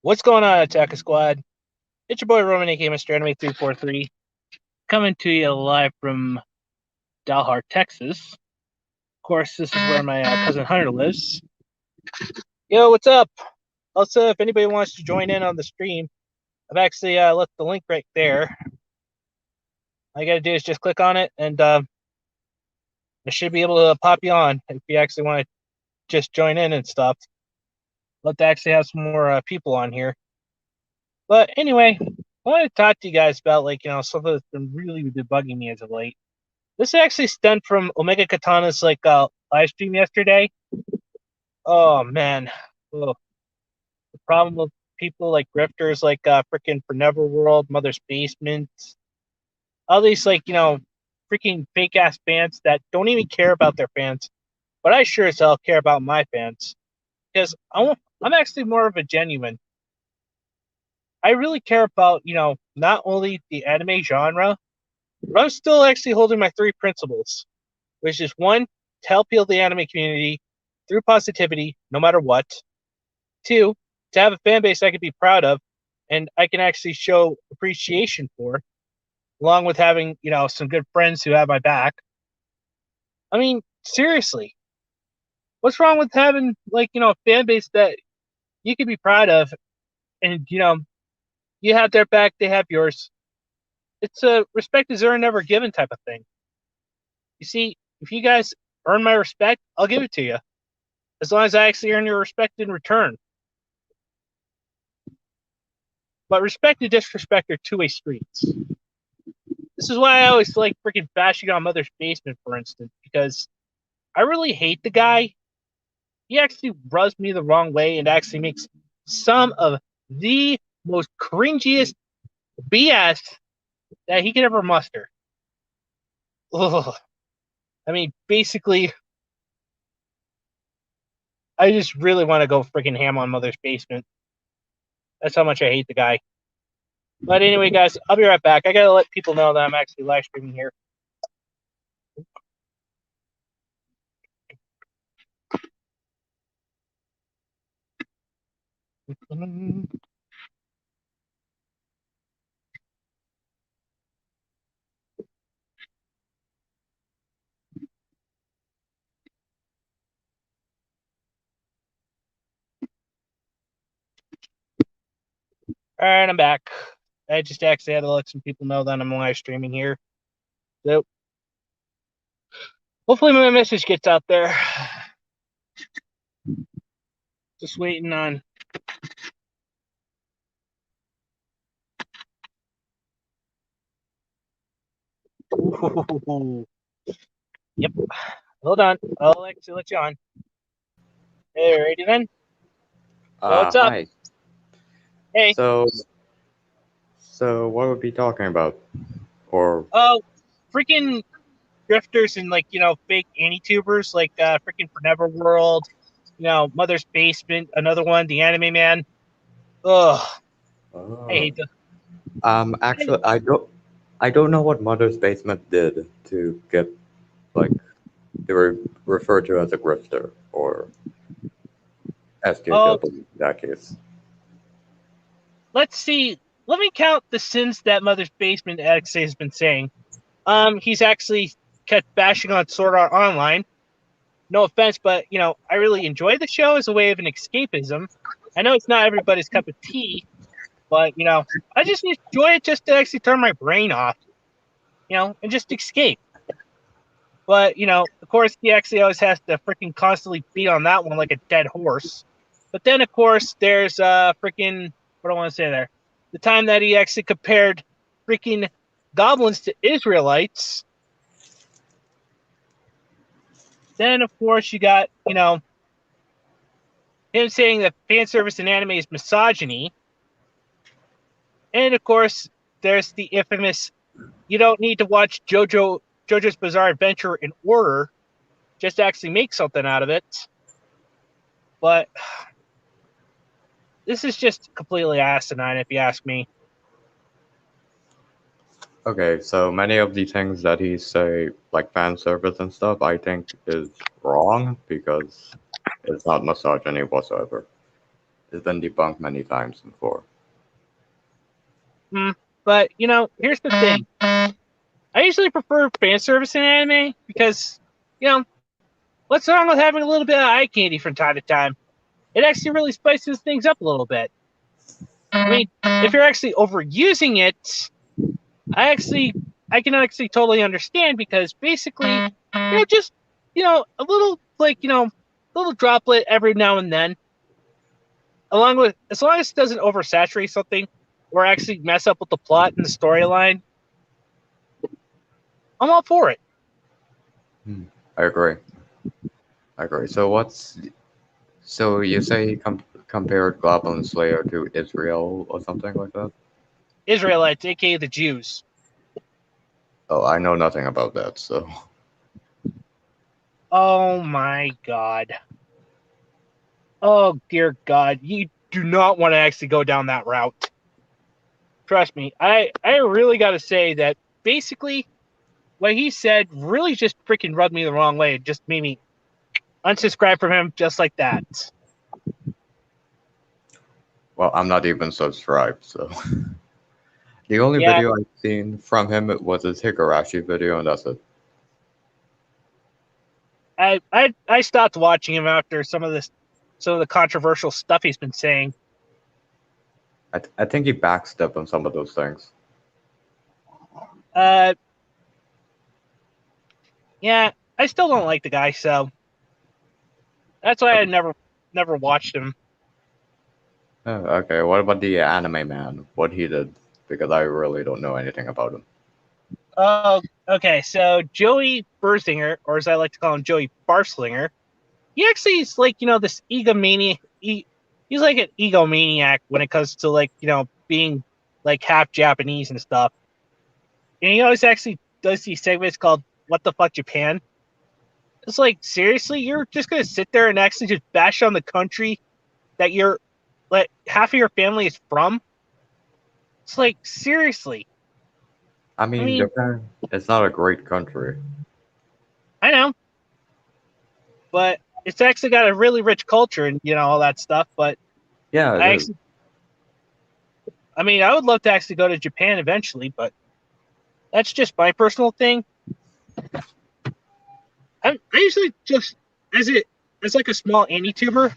What's going on, Attack Squad? It's your boy Roman, aka Mr. Anime 343, coming to you live from Dalhart, Texas. Of course, this is where my cousin Hunter lives. Yo, what's up? Also, if anybody wants to join in on the stream, I've actually left the link right there. All you gotta do is just click on it, and I should be able to pop you on if you actually want to just join in and stuff. Let to actually have some more people on here. But anyway, I want to talk to you guys about something that's been really bugging me as of late. This actually stemmed from Omega Katana's live stream yesterday. Oh man, the problem with people like grifters like freaking for Neverworld, Mother's Basement, all these freaking fake ass fans that don't even care about their fans, but I sure as hell care about my fans because I'm actually more of a genuine. I really care about not only the anime genre, but I'm still actually holding my three principles, which is one, to help heal the anime community through positivity, no matter what. Two, to have a fan base I can be proud of and I can actually show appreciation for, along with having, some good friends who have my back. I mean, seriously, what's wrong with having, a fan base that you can be proud of and, you have their back, they have yours. It's a respect is earned, never given type of thing. You see, if you guys earn my respect, I'll give it to you. As long as I actually earn your respect in return. But respect and disrespect are two-way streets. This is why I always like freaking bashing on Mother's Basement, for instance, because I really hate the guy. He actually rubs me the wrong way and actually makes some of the most cringiest BS that he could ever muster. Ugh. I mean, basically, I just really want to go freaking ham on Mother's Basement. That's how much I hate the guy. But anyway, guys, I'll be right back. I gotta let people know that I'm actually live streaming here. All right, I'm back. I just actually had to let some people know that I'm live streaming here. So hopefully my message gets out there. Just waiting on. Ooh. Yep. Hold on. I'll actually let you on. Hey, ready then? What's up? Hi. Hey. So what would we be talking about? Or freaking grifters and fake anitubers freaking for Neverworld, Mother's Basement, another one, the Anime Man. Ugh. I hate them. actually I don't know what Mother's Basement did to get they were referred to as a grifter or SJW in that case. Let's see. Let me count the sins that Mother's Basement actually has been saying. He's actually kept bashing on Sword Art Online. No offense, but I really enjoy the show as a way of an escapism. I know it's not everybody's cup of tea, but I just enjoy it just to actually turn my brain off, and just escape. But of course, he actually always has to freaking constantly beat on that one like a dead horse. But then, of course, there's freaking what do I want to say there? The time that he actually compared freaking goblins to Israelites. Then, of course, you got him saying that fan service in anime is misogyny. And of course, there's the infamous, you don't need to watch JoJo's Bizarre Adventure in order, just to actually make something out of it. But this is just completely asinine, if you ask me. Okay, so many of the things that he say, like fan service and stuff, I think is wrong because it's not misogyny whatsoever. It's been debunked many times before. But here's the thing. I usually prefer fan service in anime because, what's wrong with having a little bit of eye candy from time to time? It actually really spices things up a little bit. I mean, if you're actually overusing it, I can actually totally understand because basically, just a little little droplet every now and then, along with as long as it doesn't oversaturate something or actually mess up with the plot and the storyline, I'm all for it. I agree. So you say he compared Goblin Slayer to Israel or something like that? Israelites, aka the Jews. Oh, I know nothing about that, so. Oh my god. Oh dear God. You do not want to actually go down that route. Trust me. I really gotta say that basically what he said really just freaking rubbed me the wrong way. It just made me unsubscribe from him just like that. Well, I'm not even subscribed, so. The only Yeah, video I've seen from him was his Higurashi video, and that's it. I stopped watching him after some of the controversial stuff he's been saying. I think he backstepped on some of those things. Yeah, I still don't like the guy, so that's why I never watched him. Okay, what about the anime man? What he did? Because I really don't know anything about him. Oh, okay. So Joey Bersinger, or as I like to call him, Joey Barslinger, he actually is like this egomaniac. He's like an egomaniac when it comes to being like half Japanese and stuff. And he always actually does these segments called "What the fuck Japan." It's like seriously, you're just gonna sit there and actually just bash on the country that you're like half of your family is from. It's like seriously. I I mean, mean, Japan is not a great country. I know, but it's actually got a really rich culture and all that stuff. But Yeah, it I is. actually, I mean, I would love to actually go to Japan eventually, but that's just my personal thing. I usually just as like a small anituber,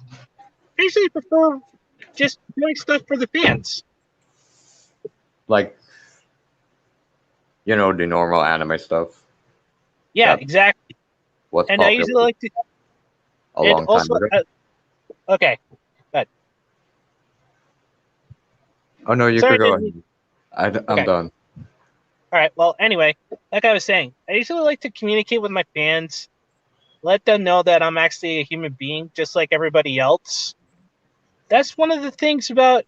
I usually prefer just doing stuff for the fans. Like, the normal anime stuff Yeah, that exactly. was And I popular usually like to. a And long time also, ago. okay, good. Oh no, you could Sorry, go didn't. ahead. I'm Okay, done. all right. Well, anyway, like I was saying, I usually like to communicate with my fans, let them know that I'm actually a human being, just like everybody else. That's one of the things about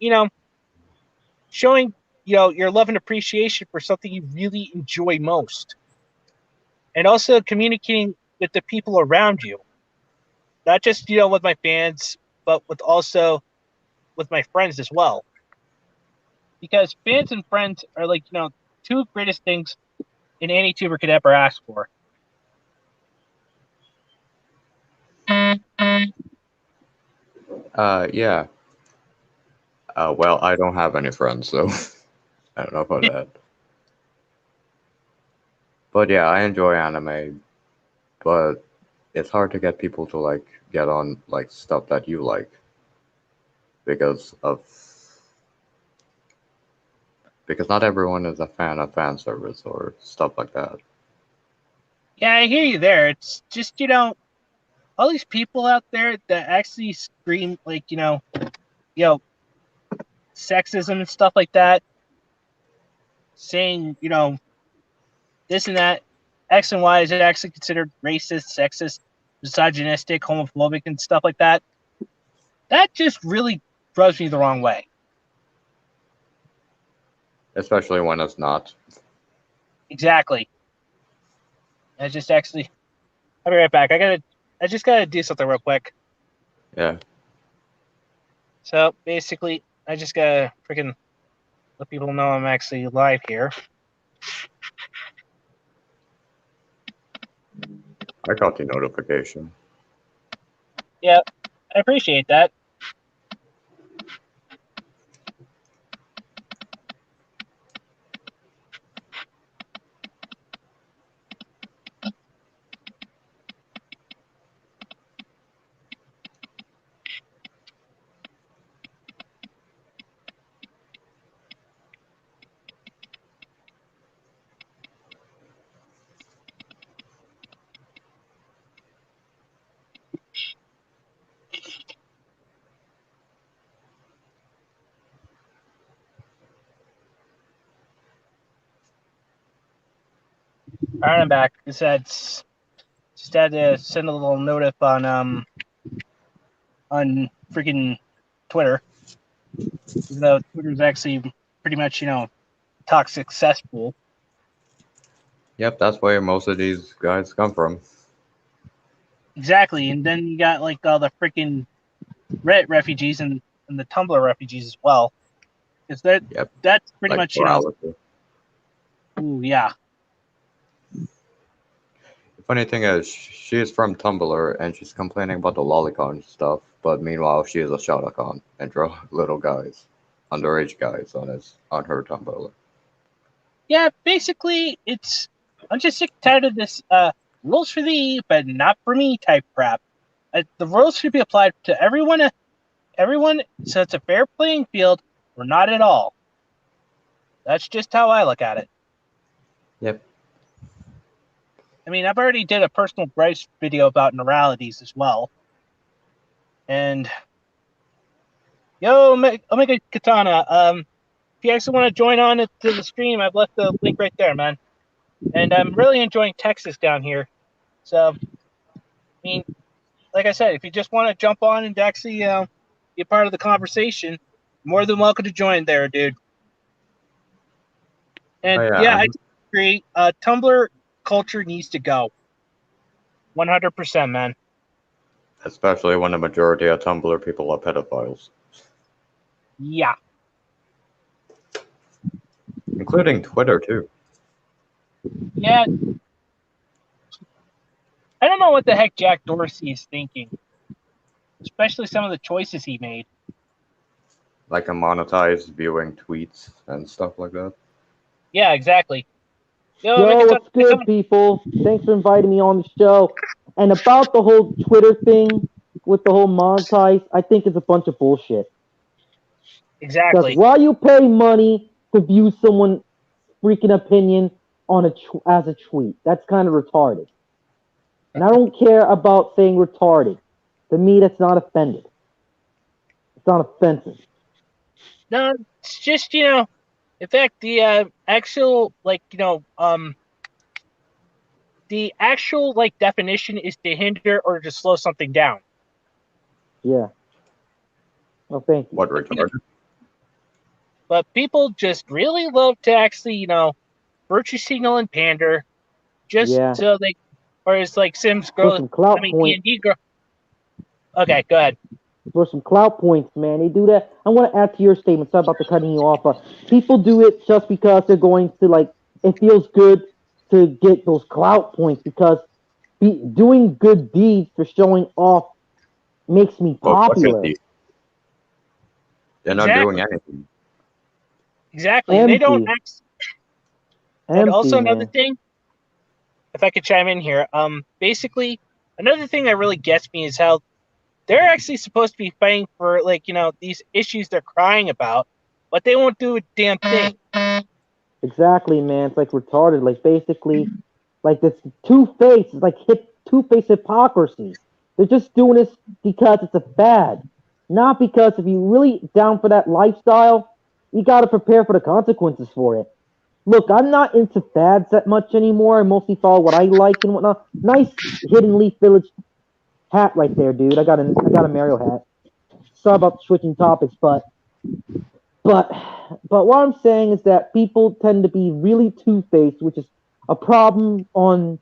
showing your love and appreciation for something you really enjoy most, and also communicating with the people around you, not just with my fans, but with my friends as well, because fans and friends are like two greatest things an anituber could ever ask for. Yeah. Well, I don't have any friends, so I don't know about that. But yeah, I enjoy anime, but it's hard to get people to get on stuff that you like because because not everyone is a fan of fan service or stuff like that. Yeah, I hear you there. It's just all these people out there that actually scream like you know sexism and stuff like that, saying this and that, X and Y is actually considered racist, sexist, misogynistic, homophobic, and stuff like that. That just really rubs me the wrong way. Especially when it's not. Exactly. I just actually, I'll be right back. I just gotta do something real quick. Yeah. So basically, I just gotta freaking let people know I'm actually live here. I got the notification. Yeah, I appreciate that. All right, I'm back. Just had to send a little notif on freaking Twitter. Even though Twitter's actually pretty much toxic cesspool. Yep, that's where most of these guys come from. Exactly, and then you got like all the freaking Reddit refugees and the Tumblr refugees as well. Because that's pretty Like much morality. Ooh, yeah. The funny thing is, she is from Tumblr and she's complaining about the lolicon stuff, but meanwhile she is a shotacon and draw little guys, underage guys on her Tumblr. Yeah, basically, I'm just sick and tired of this rules for thee, but not for me type crap. The rules should be applied to everyone, so it's a fair playing field, or not at all. That's just how I look at it. Yep. I mean, I've already did a personal gripes video about neuralities as well. And yo, Omega Katana, if you actually want to join on to the stream, I've left the link right there, man. And I'm really enjoying Texas down here. So, I mean, like I said, if you just want to jump on and actually be part of the conversation, more than welcome to join there, dude. And I agree. Tumblr culture needs to go. 100%, man. Especially when the majority of Tumblr people are pedophiles. Yeah. Including Twitter, too. Yeah. I don't know what the heck Jack Dorsey is thinking. Especially some of the choices he made. Like a monetized viewing tweets and stuff like that. Yeah, exactly. Yo, what's good, people? Thanks for inviting me on the show. And about the whole Twitter thing with the whole monetize, I think it's a bunch of bullshit. Exactly. Because why you pay money to view someone's freaking opinion on as a tweet? That's kind of retarded. And I don't care about saying retarded. To me, that's not offended. It's not offensive. No, it's just, in fact, the actual, the actual, definition is to hinder or to slow something down. Yeah. Well, thank you. What, retarded? But people just really love to actually, virtue signal and pander, just so they, or it's like Sims girl, D&D girl. Okay, go ahead. For some clout points, man. They do that. I want to add to your statement. Sorry about the cutting you off. People do it just because they're going to, it feels good to get those clout points because doing good deeds for showing off makes me popular. They're not doing anything. Exactly. Empty. They don't act. And also another man. thing, if I could chime in here, basically another thing that really gets me is how they're actually supposed to be fighting for these issues they're crying about, but they won't do a damn thing. Exactly, man. It's like retarded. Basically, this two-faced, two-faced hypocrisy. They're just doing this because it's a fad, not because if you're really down for that lifestyle, you got to prepare for the consequences for it. Look, I'm not into fads that much anymore. I mostly follow what I like and whatnot. Nice Hidden Leaf Village hat right there, dude. I got a Mario hat. Sorry about switching topics, but what I'm saying is that people tend to be really two-faced, which is a problem on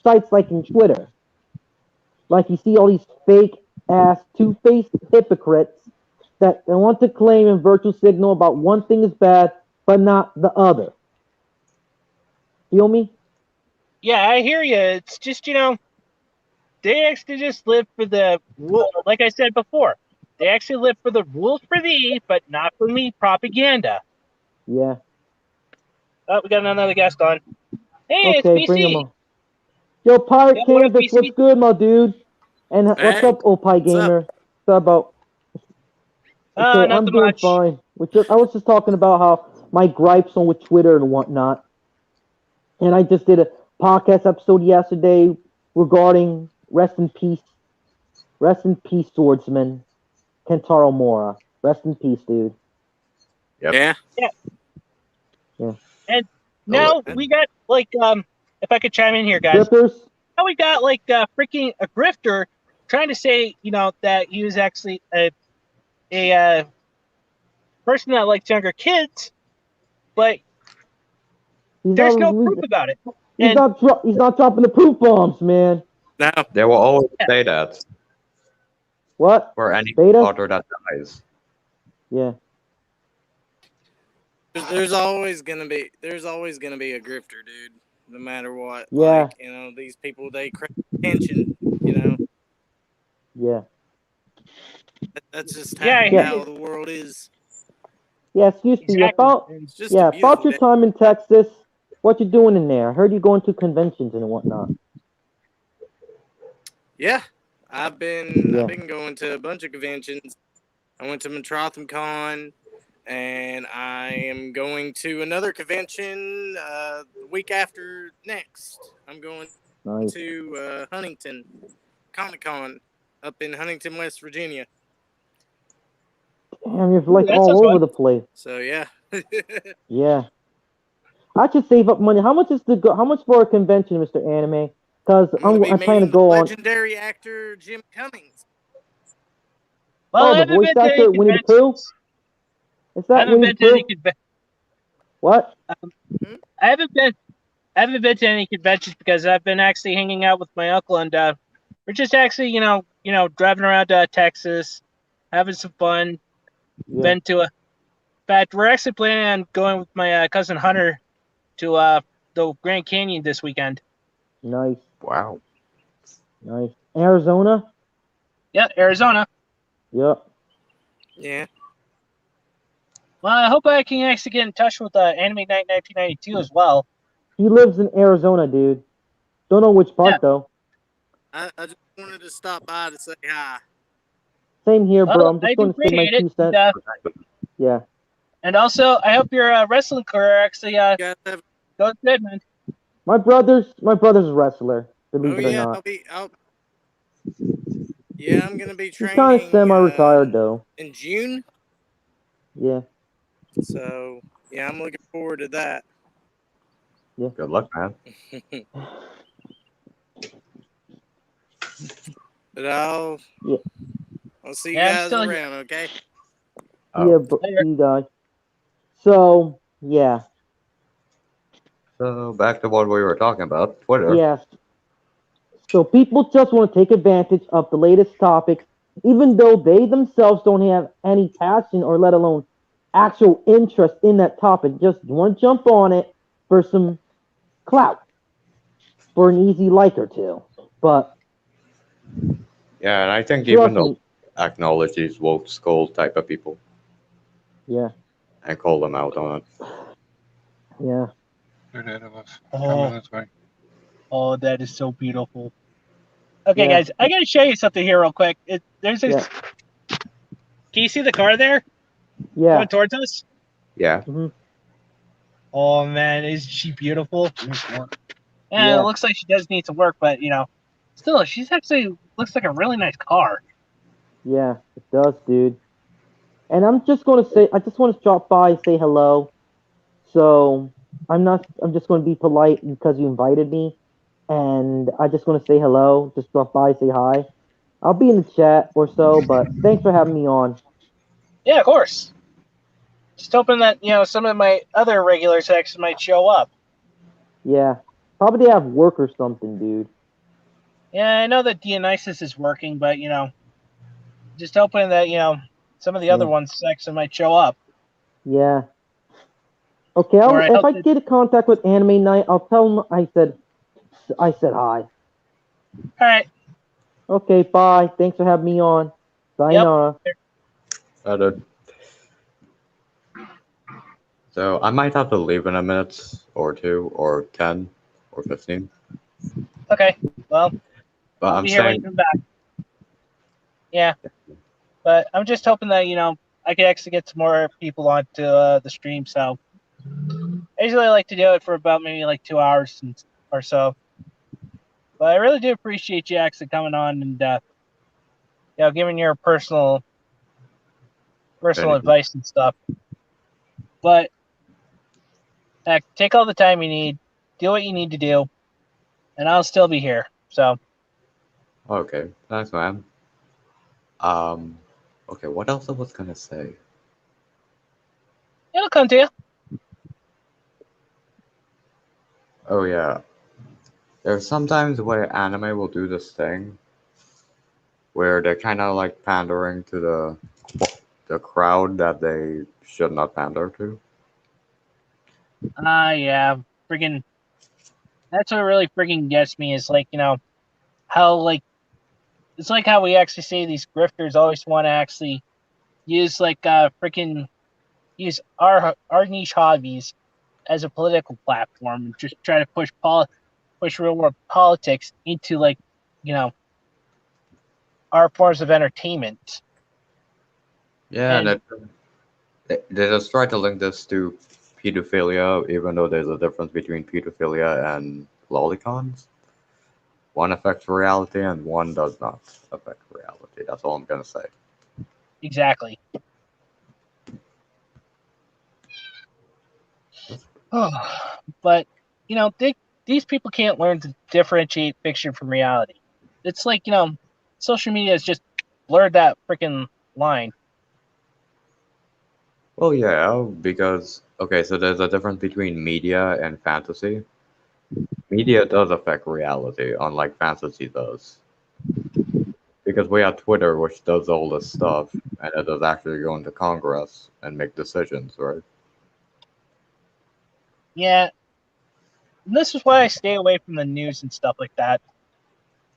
sites like in Twitter. Like you see all these fake-ass, two-faced hypocrites that they want to claim and virtue signal about one thing is bad, but not the other. Feel me? Yeah, I hear you. It's just, they actually just live for the rule. Like I said before, they actually live for the rules for thee, but not for me propaganda. Yeah. Oh, we got another guest on. Hey, okay, it's BC. Bring him on. Yo, Pirate Canvas, what's good, my dude? And what's up, Opie Gamer? What's up about? Okay, I'm doing fine. I was just talking about how my gripes on with Twitter and whatnot. And I just did a podcast episode yesterday regarding rest in peace, swordsman, Kentaro Mora. Rest in peace, dude. Yep. Yeah. And now we got if I could chime in here, guys. Grifters? Now we got like freaking a grifter trying to say, that he was actually a person that likes younger kids, but there's no proof about it. He's not dropping the proof bombs, man. No. They will always say that What? for any Beta? author that dies. Yeah. There's always gonna be a grifter, dude. No matter what. Yeah. Like, these people, they crave attention. Yeah. That's just Yeah. how the world is. Yeah, excuse me. Exactly. It's just a beautiful About your day. time in Texas. What you doing in there? I heard you going to conventions and whatnot. Yeah, I've been Yeah. going to a bunch of conventions. I went to Metrotham Con, and I am going to another convention the week after next. I'm going Nice. to Huntington Comic Con up in Huntington, West Virginia. Damn, you're like That all sounds over fun. the place. So yeah. Yeah. I should save up money. How much for a convention, Mr. Anime? Because I'm planning to meeting go on. legendary actor Jim Cummings. Well, I The haven't voice been to actor, any Winnie the Pooh? conventions. Is I that haven't Winnie been the to any Pooh? What? I haven't been to any conventions because I've been actually hanging out with my uncle, and we're just actually driving around Texas, having some fun. Yeah. Been to in fact, we're actually planning on going with my cousin Hunter to the Grand Canyon this weekend. Nice. Wow. Nice. Arizona? Yeah, Arizona. Yep. Yeah. Well, I hope I can actually get in touch with Anime Night 1992 as well. He lives in Arizona, dude. Don't know which part, though. I just wanted to stop by to say hi. Same here, bro. Well, I'm just I going to say my appreciate 2 it. cents. Yeah. And also, I hope your wrestling career actually You guys have goes good, man. My brother's a wrestler, believe it or not. I'm gonna be He's training. kind of semi-retired, though. In June. Yeah. So yeah, I'm looking forward to that. Yeah. Good luck, man. But I'll see you guys still around, okay? Oh. Yeah, but you guys. So, yeah. So back to what we were talking about, Twitter. Yes. So people just want to take advantage of the latest topics, even though they themselves don't have any passion or let alone actual interest in that topic. Just want to jump on it for some clout, for an easy like or two. But Yeah, and I think trust even though me, acknowledge these woke skull type of people yeah, and call them out on it. yeah. They're ahead of us. Oh. Coming this way. Oh, that is so beautiful. Okay, Yeah. guys, I gotta show you something here real quick. There's this. Can you see the car there Yeah. coming towards us? Yeah. Oh man, is she beautiful? Yeah, Yeah. it looks like she does need some work, but still, she's actually looks like a really nice car. Yeah, it does, dude. And I just want to drop by and say hello. So I'm just going to be polite because you invited me. And I just want to say hello, just drop by, say hi. I'll be in the chat or so, but thanks for having me on. Yeah, of course. Just hoping that some of my other regulars actually might show up. Yeah, probably they have work or something, dude. Yeah, I know that Dionysus is working, but just hoping that some of the other ones actually might show up. Yeah. Okay, if I get in contact with Anime Night, I'll tell them I said hi. All right. Okay, bye. Thanks for having me on. Sayonara. Yep. So I might have to leave in a minute or 2 or 10 or 15. Okay. Well, But I'll be here when you come back. Yeah. But I'm just hoping that I could actually get some more people onto the stream. So I usually like to do it for about maybe like 2 hours or so. But I really do appreciate you actually coming on and giving your personal advice and stuff. But heck, take all the time you need, do what you need to do, and I'll still be here. So Okay, thanks, man. Okay, what else I was gonna say? it'll come to you. Oh yeah, there's sometimes where anime will do this thing where they're kind of like pandering to the crowd that they should not pander to. Yeah, friggin'. That's what really friggin' gets me is like how like it's like how we actually say these grifters always want to actually use like freaking use our niche hobbies as a political platform and just try to push real world politics into like you know our forms of entertainment. Yeah, and And they just try to link this to pedophilia, even though there's a difference between pedophilia and lolicons. One affects reality and one does not affect reality. That's all I'm gonna say. exactly. But these people can't learn to differentiate fiction from reality. It's like social media has just blurred that freaking line. Well, yeah, because okay, so there's a difference between media and fantasy. Media does affect reality, unlike fantasy does. Because we have Twitter, which does all this stuff, and it does actually go into Congress and make decisions, right? Yeah, and this is why I stay away from the news and stuff like that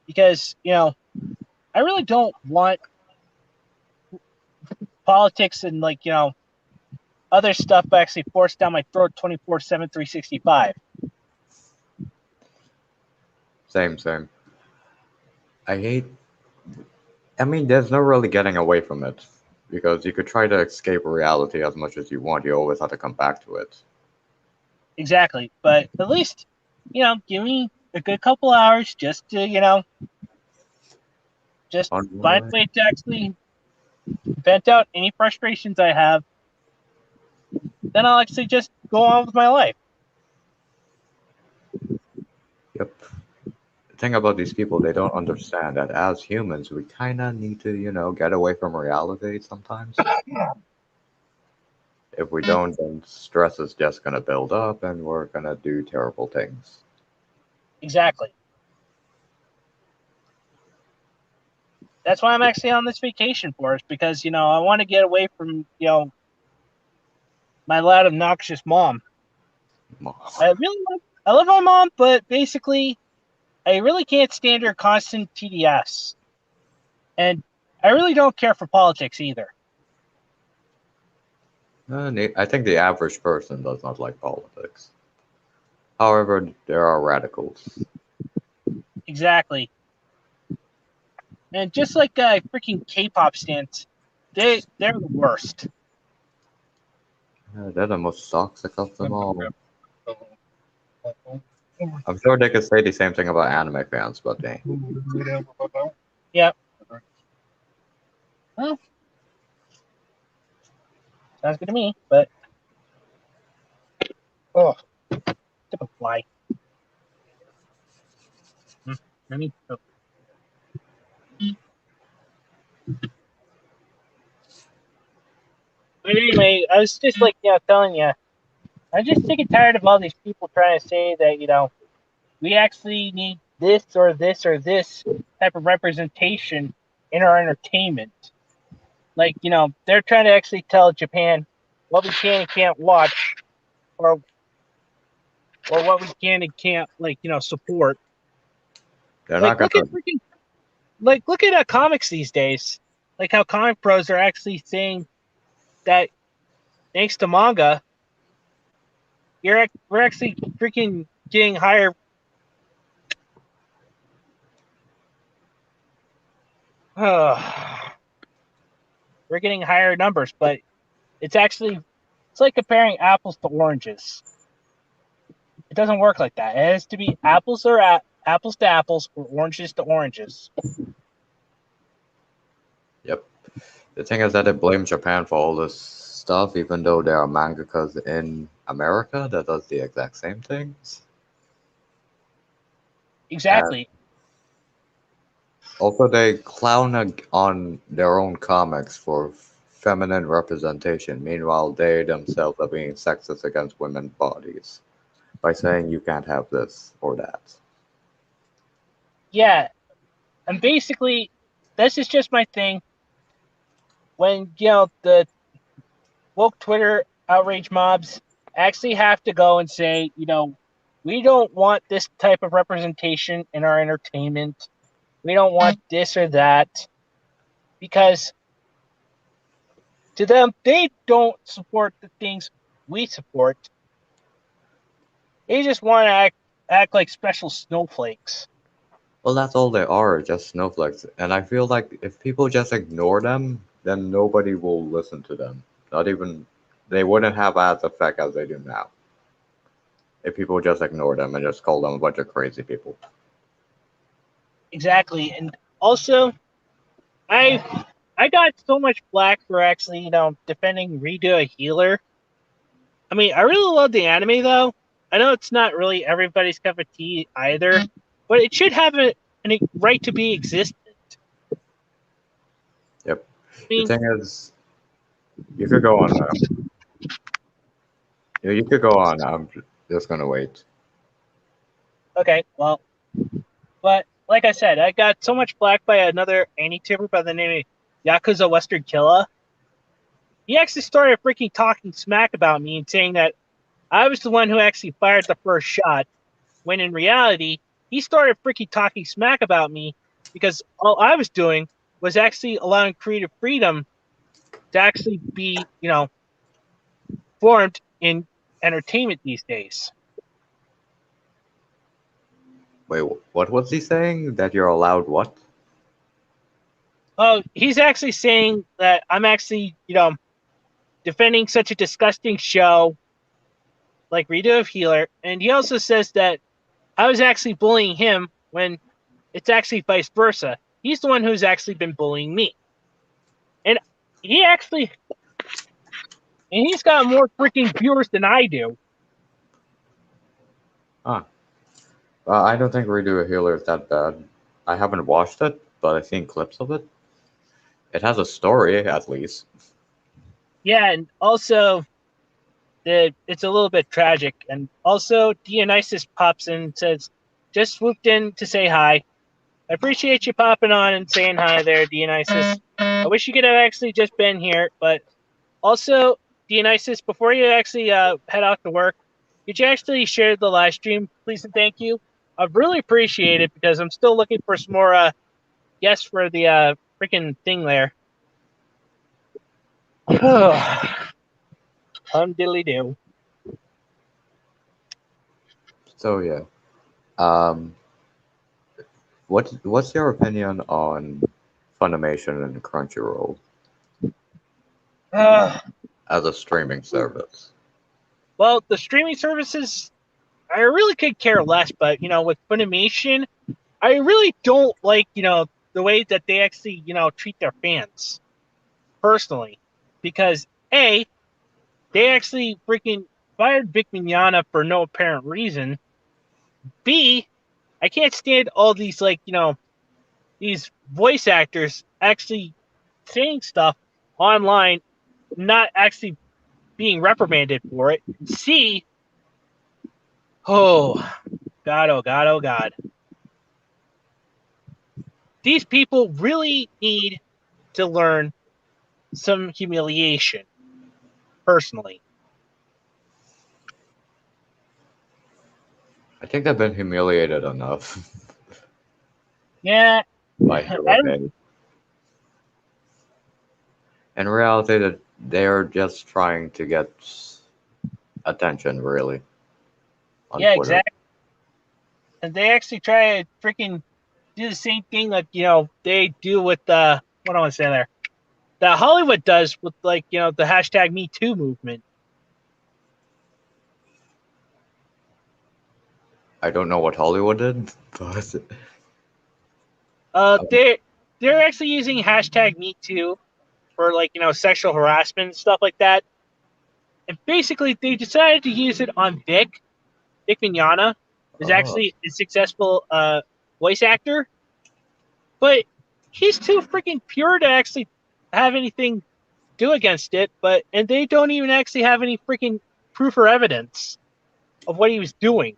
because I really don't want politics and like other stuff actually forced down my throat 24/7 365. Same, same. I hate. I mean, there's no really getting away from it because you could try to escape reality as much as you want. You always have to come back to it. Exactly, but at least give me a good couple hours just to just find a Unwind. way to actually vent out any frustrations I have. Then I'll actually just go on with my life. Yep. The thing about these people, they don't understand that as humans, we kind of need to, get away from reality sometimes. If we don't, then stress is just going to build up and we're going to do terrible things. Exactly. That's why I'm actually on this vacation for us because I want to get away from my loud obnoxious mom. I love my mom, but basically I really can't stand her constant TDS, and I really don't care for politics either. I think the average person does not like politics. However, there are radicals. Exactly. And just like freaking K-pop stans, they're the worst. They're the most toxic of them all. I'm sure they could say the same thing about anime fans, but they. Yep. Well, sounds good to me, but oh, tip of fly. Let me. But anyway, I was just like telling you, I'm just sick and tired of all these people trying to say that we actually need this or this or this type of representation in our entertainment. Like they're trying to actually tell Japan what we can and can't watch, or what we can and can't support. They're Like not look at gonna. freaking look at comics these days. Like how comic pros are actually saying that thanks to manga, we're actually freaking getting higher. We're getting higher numbers, but it's like comparing apples to oranges. It doesn't work like that. It has to be apples apples to apples or oranges to oranges. Yep. The thing is that they blame Japan for all this stuff, even though there are mangakas in America that does the exact same things. Exactly. Also, they clown on their own comics for feminine representation. Meanwhile, they themselves are being sexist against women's bodies by saying you can't have this or that. Yeah. And basically, this is just my thing. When, the woke Twitter outrage mobs actually have to go and say, we don't want this type of representation in our entertainment. We don't want this or that. Because to them, they don't support the things we support. They just want to act like special snowflakes. Well, that's all they are, just snowflakes. And I feel like if people just ignore them, then nobody will listen to them. Not even, they wouldn't have as effect as they do now. If people just ignore them and just call them a bunch of crazy people. Exactly. And also, I got so much flack for actually, defending Redo a Healer. I mean, I really love the anime though. I know it's not really everybody's cup of tea either, but it should have a right to be existent. Yep. I The mean, thing is, you could go on. You could go on. I'm just gonna wait. okay, well, but like I said, I got so much flack by another anituber by the name of Yakuza Western Killa. He actually started freaking talking smack about me and saying that I was the one who actually fired the first shot, when in reality, he started freaking talking smack about me because all I was doing was actually allowing creative freedom to actually be, formed in entertainment these days. Wait, what was he saying? That you're allowed what? Oh, he's actually saying that I'm actually, defending such a disgusting show like Redo of Healer, and he also says that I was actually bullying him when it's actually vice versa. He's the one who's actually been bullying me. And he actually, and he's got more freaking viewers than I do. Ah, I don't think Redo a Healer is that bad. I haven't watched it, but I've seen clips of it. It has a story, at least. Yeah, and also it's a little bit tragic. And also Dionysus pops in and says, just swooped in to say hi. I appreciate you popping on and saying hi there, Dionysus. I wish you could have actually just been here, but also, Dionysus, before you actually head out to work, could you actually share the live stream, please and thank you? I'd really appreciate it because I'm still looking for some more guests for the freaking thing there. Diddly do. So yeah. Um, what's your opinion on Funimation and Crunchyroll as a streaming service? Well, the streaming services, I really could care less, but with Funimation, I really don't like the way that they actually treat their fans personally, because A, they actually freaking fired Vic Mignogna for no apparent reason. B, I can't stand all these these voice actors actually saying stuff online, not actually being reprimanded for it. C, oh God, oh God, oh God. These people really need to learn some humiliation, personally. I think they've been humiliated enough Yeah, by Hirode. In reality, that they're just trying to get attention, really, on yeah, Twitter. exactly. And they actually try to freaking do the same thing that they do with what do I want to say there, that Hollywood does with the hashtag Me Too movement. I don't know what Hollywood did, but They're actually using hashtag Me Too for sexual harassment and stuff like that. And basically, they decided to use it on Vic Mignogna, is Oh. actually a successful voice actor, but he's too freaking pure to actually have anything do against it. And they don't even actually have any freaking proof or evidence of what he was doing.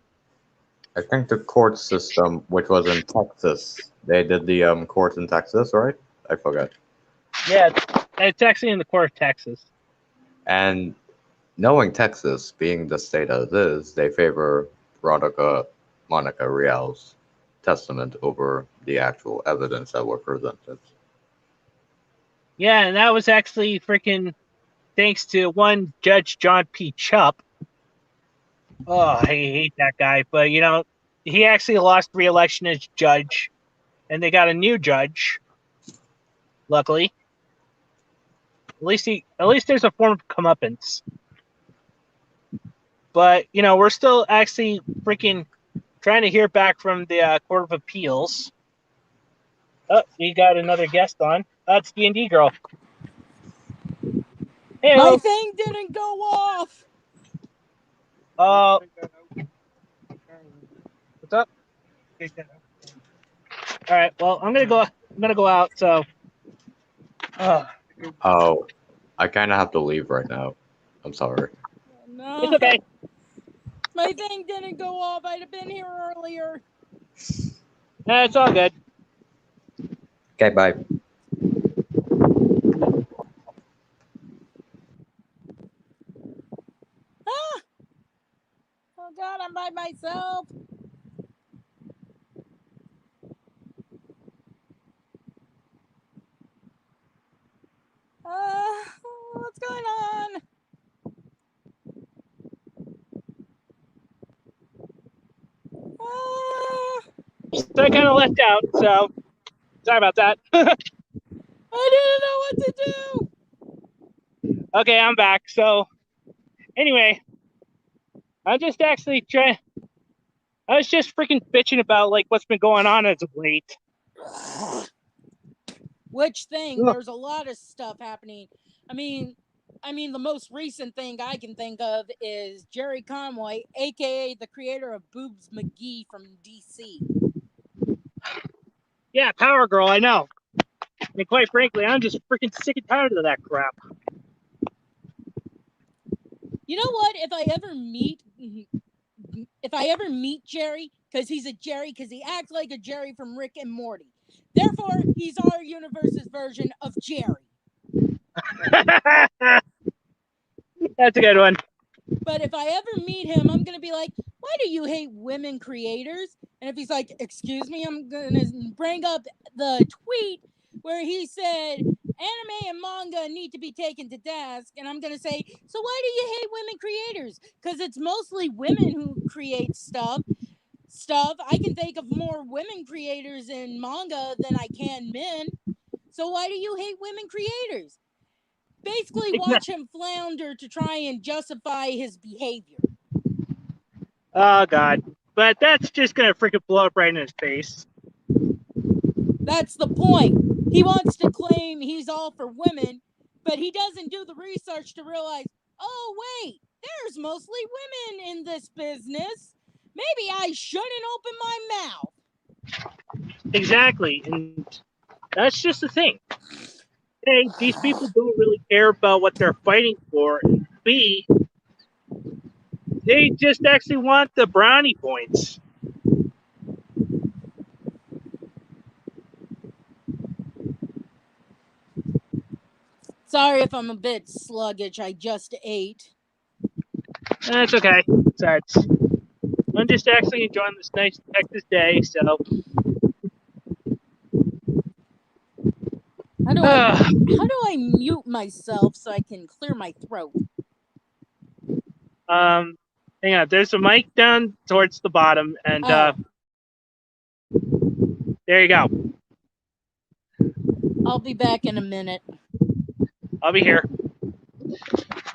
I think the court system, which was in Texas, they did the courts in Texas, right? I forgot. Yeah, it's actually in the court of Texas. And knowing Texas being the state as it is, they favor Monica Rial's testament over the actual evidence that were presented. Yeah, and that was actually freaking thanks to one Judge John P. Chupp. Oh, I hate that guy, but he actually lost re-election as judge, and they got a new judge. Luckily, at least there's a form of comeuppance. But we're still actually freaking trying to hear back from the Court of Appeals. Oh, we got another guest on. It's D&D girl. Hey, My thing didn't go off. what's up? All right. Well, I'm gonna go out. So. Oh, I kind of have to leave right now. I'm sorry. No, It's okay. my thing didn't go off. I'd have been here earlier. No, it's all good. Okay, bye. Ah! Oh God, I'm by myself. What's going on? So I kind of left out. So sorry about that. I didn't know what to do. Okay, I'm back. So anyway, I'm just actually trying. I was just freaking bitching about what's been going on as of late. Which thing? There's a lot of stuff happening. I mean, the most recent thing I can think of is Jerry Conway, aka the creator of Boobs McGee from DC. Yeah, Power Girl, I know. And quite frankly, I'm just freaking sick and tired of that crap. You know what? If I ever meet Jerry, because he's a Jerry, because he acts like a Jerry from Rick and Morty. Therefore, he's our universe's version of Jerry. That's a good one. But if I ever meet him, I'm going to be like, why do you hate women creators? And if he's like, excuse me, I'm going to bring up the tweet where he said, anime and manga need to be taken to task. And I'm going to say, so why do you hate women creators? Because it's mostly women who create stuff. I can think of more women creators in manga than I can men. So why do you hate women creators? Basically, watch him flounder to try and justify his behavior. Oh, God. But that's just going to freaking blow up right in his face. That's the point. He wants to claim he's all for women, but he doesn't do the research to realize, oh, wait, there's mostly women in this business. Maybe I shouldn't open my mouth. Exactly. And that's just the thing. A, these people don't really care about what they're fighting for. And B, they just actually want the brownie points. Sorry if I'm a bit sluggish. I just ate. That's okay. Besides, I'm just actually enjoying this nice Texas day, so. How do I mute myself so I can clear my throat? Hang on. There's a mic down towards the bottom, and there you go. I'll be back in a minute. I'll be here.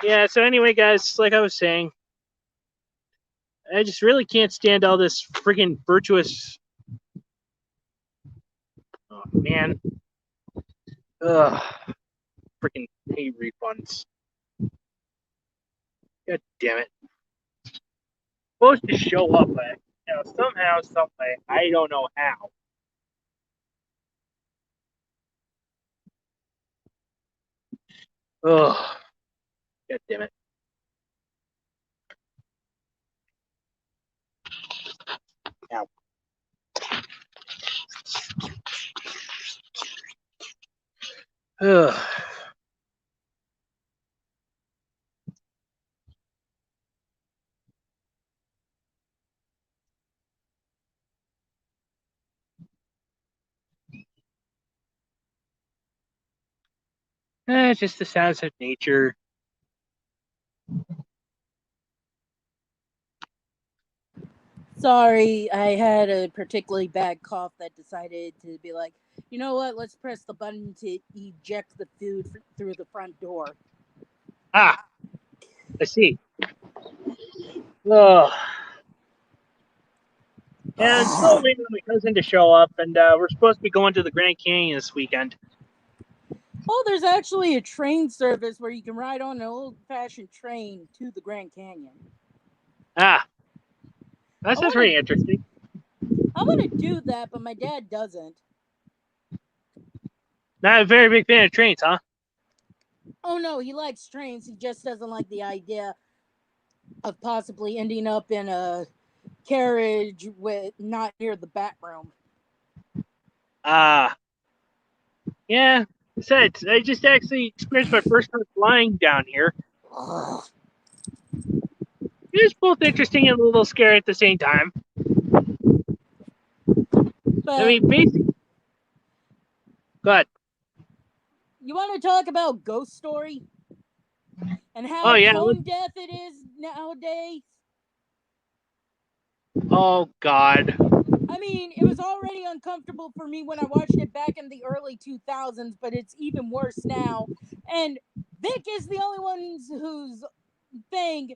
Yeah, so anyway, guys, like I was saying, I just really can't stand all this freaking virtuous. Oh, man. Ugh. Freaking hate refunds. God damn it. Supposed to show up somehow, some way, I don't know how. Oh, God damn it. Ow. Ugh. It's just the sounds of nature. Sorry, I had a particularly bad cough that decided to be like, you know what? Let's press the button to eject the food through the front door. Ah, I see. Oh. And I'm still waiting on my cousin to show up, and we're supposed to be going to the Grand Canyon this weekend. Oh, there's actually a train service where you can ride on an old-fashioned train to the Grand Canyon. Ah, that sounds pretty interesting. I want to do that, but my dad doesn't. Not a very big fan of trains, huh? Oh no, he likes trains. He just doesn't like the idea of possibly ending up in a carriage with not near the back room. Ah. Yeah. Besides, I just actually experienced my first time flying down here. Ugh. It was both interesting and a little scary at the same time. But I mean, basically. Go ahead. you want to talk about Ghost Story and how Oh, yeah. tone deaf it is nowadays? Oh, God. I mean, it was already uncomfortable for me when I watched it back in the early 2000s, but it's even worse now. And Vic is the only one whose thing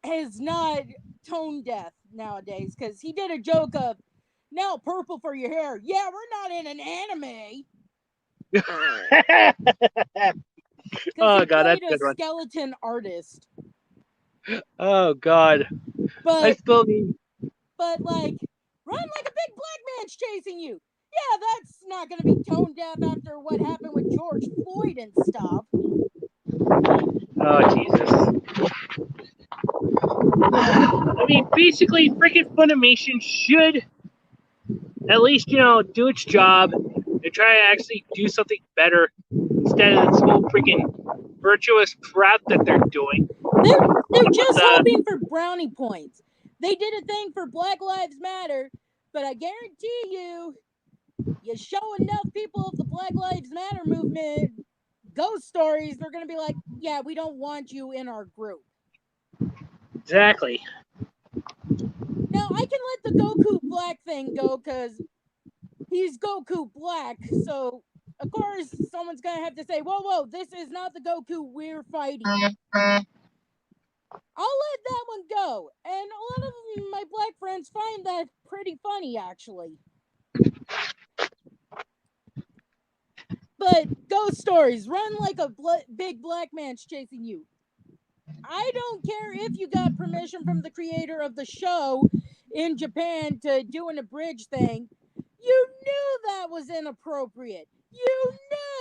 is not tone deaf nowadays, because he did a joke of, now purple for your hair. Yeah, we're not in an anime. Oh, He God, that's played a good a one. skeleton artist. Oh, God. I But still need. but like, run like a big black man's chasing you. Yeah, that's not going to be tone deaf after what happened with George Floyd and stuff. Oh, Jesus. I mean, basically, freaking Funimation should at least, do its job and try to actually do something better instead of this whole freaking virtuous crap that they're doing. They're just hoping for brownie points. They did a thing for Black Lives Matter, but I guarantee you show enough people of the Black Lives Matter movement ghost stories, they're going to be like, yeah, we don't want you in our group. Exactly. Now, I can let the Goku Black thing go because he's Goku Black, so of course someone's going to have to say, whoa, this is not the Goku we're fighting. I'll let that one go. And a lot of my black friends find that pretty funny, actually. But ghost stories, run like a big black man's chasing you. I don't care if you got permission from the creator of the show in Japan to do an abridged thing. You knew that was inappropriate. You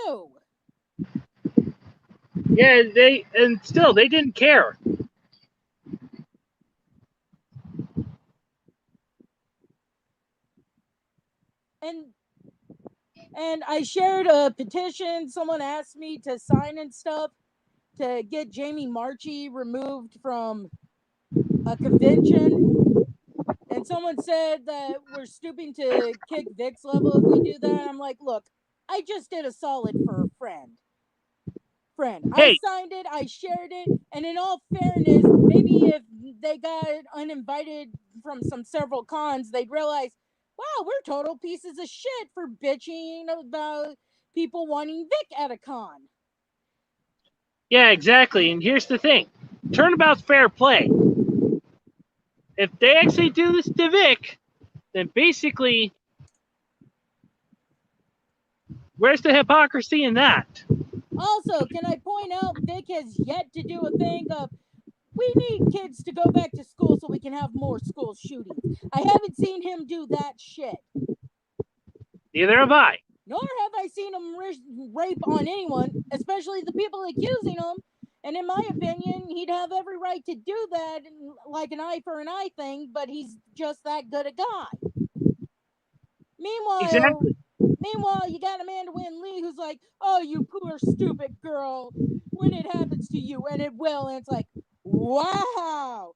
knew. Yeah, they didn't care. And I shared a petition someone asked me to sign and stuff to get Jamie Marchi removed from a convention. And someone said that we're stooping to kick Vic's level if we do that. I'm like, look, I just did a solid for a friend. I signed it, I shared it, and in all fairness, maybe if they got uninvited from some several cons, they'd realize, wow, we're total pieces of shit for bitching about people wanting Vic at a con. Yeah, exactly. And here's the thing. Turnabout's fair play. If they actually do this to Vic, then basically, where's the hypocrisy in that? Also, can I point out Vic has yet to do a thing of, we need kids to go back to school so we can have more school shootings. I haven't seen him do that shit. Neither have I. Nor have I seen him rape on anyone, especially the people accusing him. And in my opinion, he'd have every right to do that, like an eye for an eye thing, but he's just that good a guy. Exactly. Meanwhile, you got Amanda Wynn Lee who's like, oh, you poor stupid girl, when it happens to you, and it will, and it's like, wow,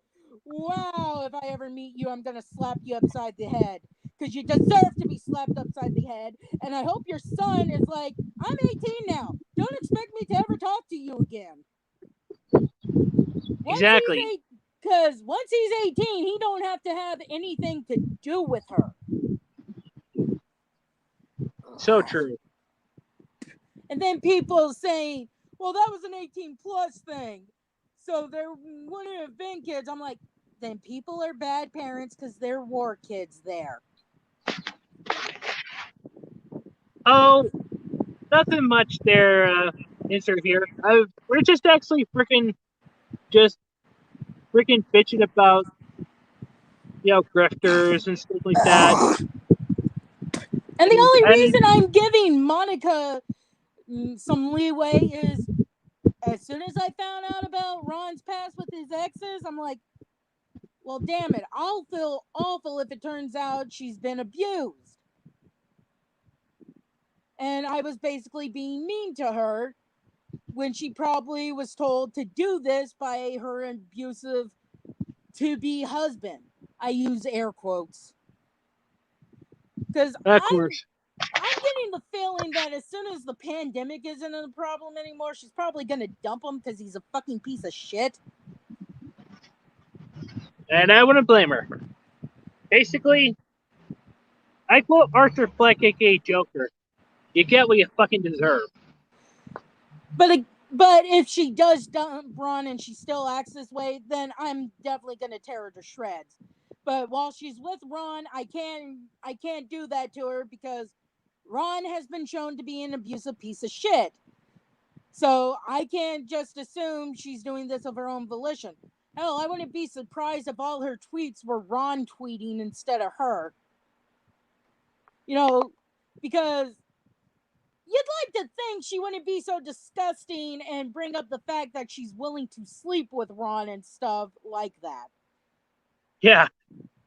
if I ever meet you, I'm gonna slap you upside the head, because you deserve to be slapped upside the head, and I hope your son is like, I'm 18 now, don't expect me to ever talk to you again. Exactly. Because once he's 18, he don't have to have anything to do with her. So true. And then people saying, well, that was an 18 plus thing, so there wouldn't have been kids. I'm like, then people are bad parents because there were kids there. Oh, nothing much there, insert here. We're just actually freaking bitching about, grifters and stuff like that. And the only reason I'm giving Monica some leeway is, as soon as I found out about Ron's past with his exes, I'm like, well, damn it, I'll feel awful if it turns out she's been abused. And I was basically being mean to her when she probably was told to do this by her abusive to-be husband. I use air quotes. Because Of course. I'm getting the feeling that as soon as the pandemic isn't a problem anymore, she's probably going to dump him because he's a fucking piece of shit. And I wouldn't blame her. Basically, I quote Arthur Fleck, aka Joker. You get what you fucking deserve. But if she does dump Ron and she still acts this way, then I'm definitely going to tear her to shreds. But while she's with Ron, I can't do that to her because Ron has been shown to be an abusive piece of shit. So I can't just assume she's doing this of her own volition. Hell, I wouldn't be surprised if all her tweets were Ron tweeting instead of her. Because you'd like to think she wouldn't be so disgusting and bring up the fact that she's willing to sleep with Ron and stuff like that. Yeah.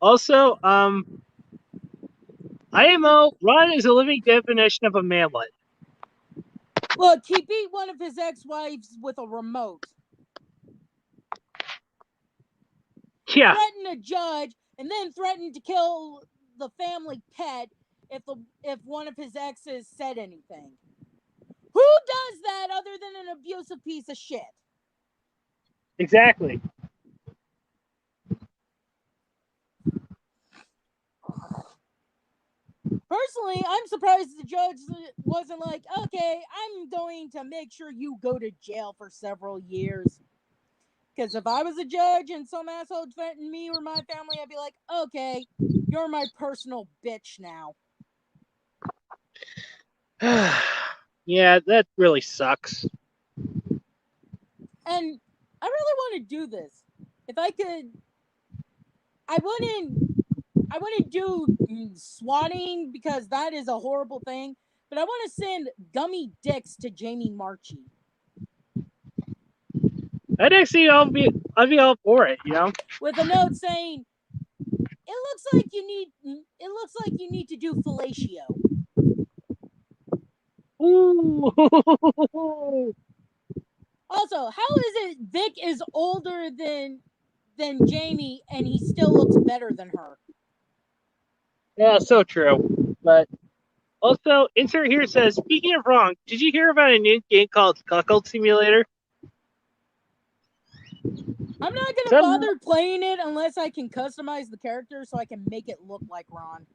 Also, IMO, Ron is a living definition of a manlet. Look, he beat one of his ex-wives with a remote. Yeah. Threatened a judge, and then threatened to kill the family pet if one of his exes said anything. Who does that other than an abusive piece of shit? Exactly. Personally, I'm surprised the judge wasn't like, okay, I'm going to make sure you go to jail for several years. Because if I was a judge and some asshole threatened me or my family, I'd be like, okay, you're my personal bitch now. Yeah, that really sucks. And I really want to do this. If I could, I wouldn't do swatting because that is a horrible thing. But I want to send gummy dicks to Jamie Marchi. I'd be all for it, With a note saying, it looks like you need to do fellatio. Ooh. Also, how is it Vic is older than Jamie and he still looks better than her? Yeah, so true. But also, insert here says, speaking of wrong, did you hear about a new game called Cuckold Simulator? I'm not going to bother playing it unless I can customize the character so I can make it look like Ron.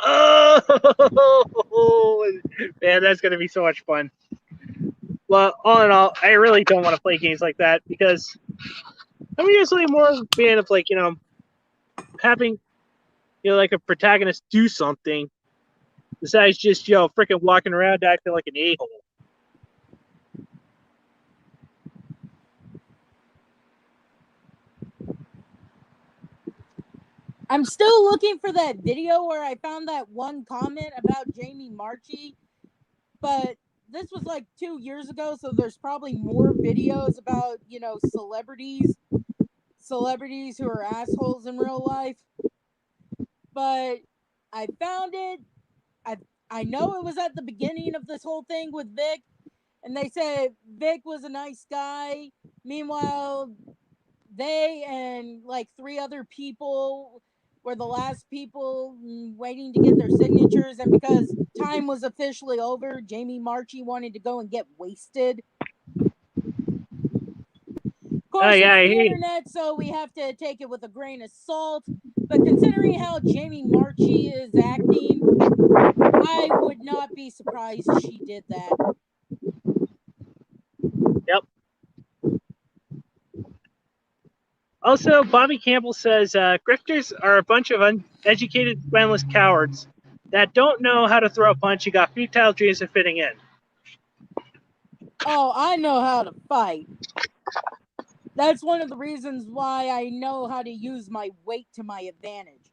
Oh, man, that's going to be so much fun. Well, all in all, I really don't want to play games like that because I'm usually more of a fan of, like, having, like a protagonist do something besides just, freaking walking around acting like an a-hole. I'm still looking for that video where I found that one comment about Jamie Marchi, but this was like 2 years ago, so there's probably more videos about, celebrities who are assholes in real life. But I found it. I know it was at the beginning of this whole thing with Vic, and they said Vic was a nice guy. Meanwhile, they and like 3 other people were the last people waiting to get their signatures, and because time was officially over, Jamie Marchi wanted to go and get wasted. Of course, yeah, it's the internet, so we have to take it with a grain of salt. But considering how Jamie Marchi is acting, I would not be surprised she did that. Yep. Also, Bobby Campbell says grifters are a bunch of uneducated, spineless cowards that don't know how to throw a punch and got futile dreams of fitting in. Oh, I know how to fight. That's one of the reasons why I know how to use my weight to my advantage.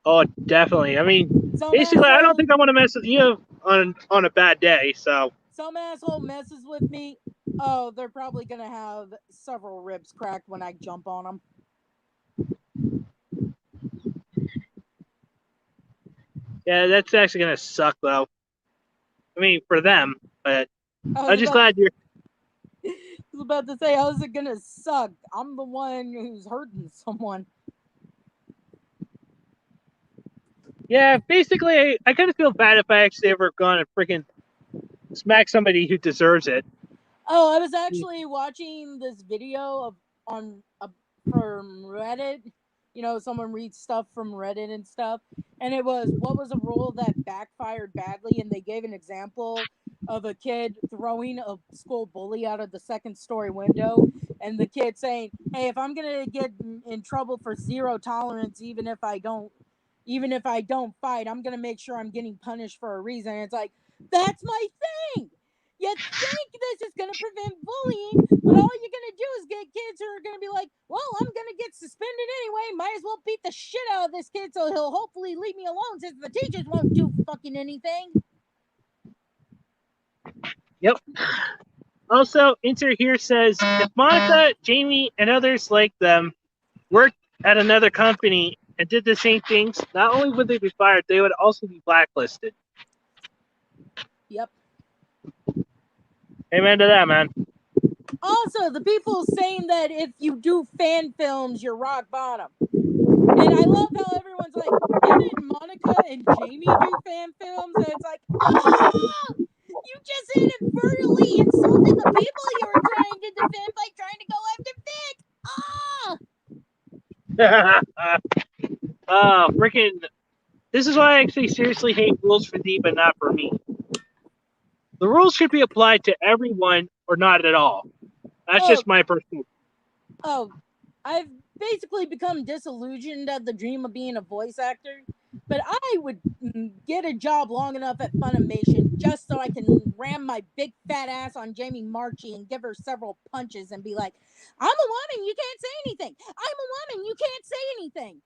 Oh, definitely. I mean, basically, I don't think I want to mess with you on a bad day, so. Some asshole messes with me, oh, they're probably going to have several ribs cracked when I jump on them. Yeah, that's actually going to suck, though. I mean, for them, but I'm just glad you're... I was about to say, how's it going to suck? I'm the one who's hurting someone. Yeah, basically, I kind of feel bad if I actually ever gone and freaking smack somebody who deserves it. Oh, I was actually watching this video from Reddit. Someone reads stuff from Reddit and stuff. And it was, what was a rule that backfired badly? And they gave an example of a kid throwing a school bully out of the 2nd-story window. And the kid saying, hey, if I'm going to get in trouble for zero tolerance, even if I don't fight, I'm going to make sure I'm getting punished for a reason. And it's like, that's my thing. You think this is going to prevent bullying, but all you're going to do is get kids who are going to be like, well, I'm going to get suspended anyway. Might as well beat the shit out of this kid so he'll hopefully leave me alone since the teachers won't do fucking anything. Yep. Also, Inter here says, if Monica, Jamie, and others like them worked at another company and did the same things, not only would they be fired, they would also be blacklisted. Yep. Amen to that, man. Also, the people saying that if you do fan films, you're rock bottom. And I love how everyone's like, didn't Monica and Jamie do fan films? And it's like, oh, you just inadvertently insulted the people you were trying to defend by trying to go after Vic. Oh, freaking. This is why I actually seriously hate rules for thee, but not for me. The rules should be applied to everyone or not at all. That's just my personal. Oh, I've basically become disillusioned at the dream of being a voice actor, but I would get a job long enough at Funimation just so I can ram my big fat ass on Jamie Marchi and give her several punches and be like, I'm a woman, you can't say anything. I'm a woman, you can't say anything.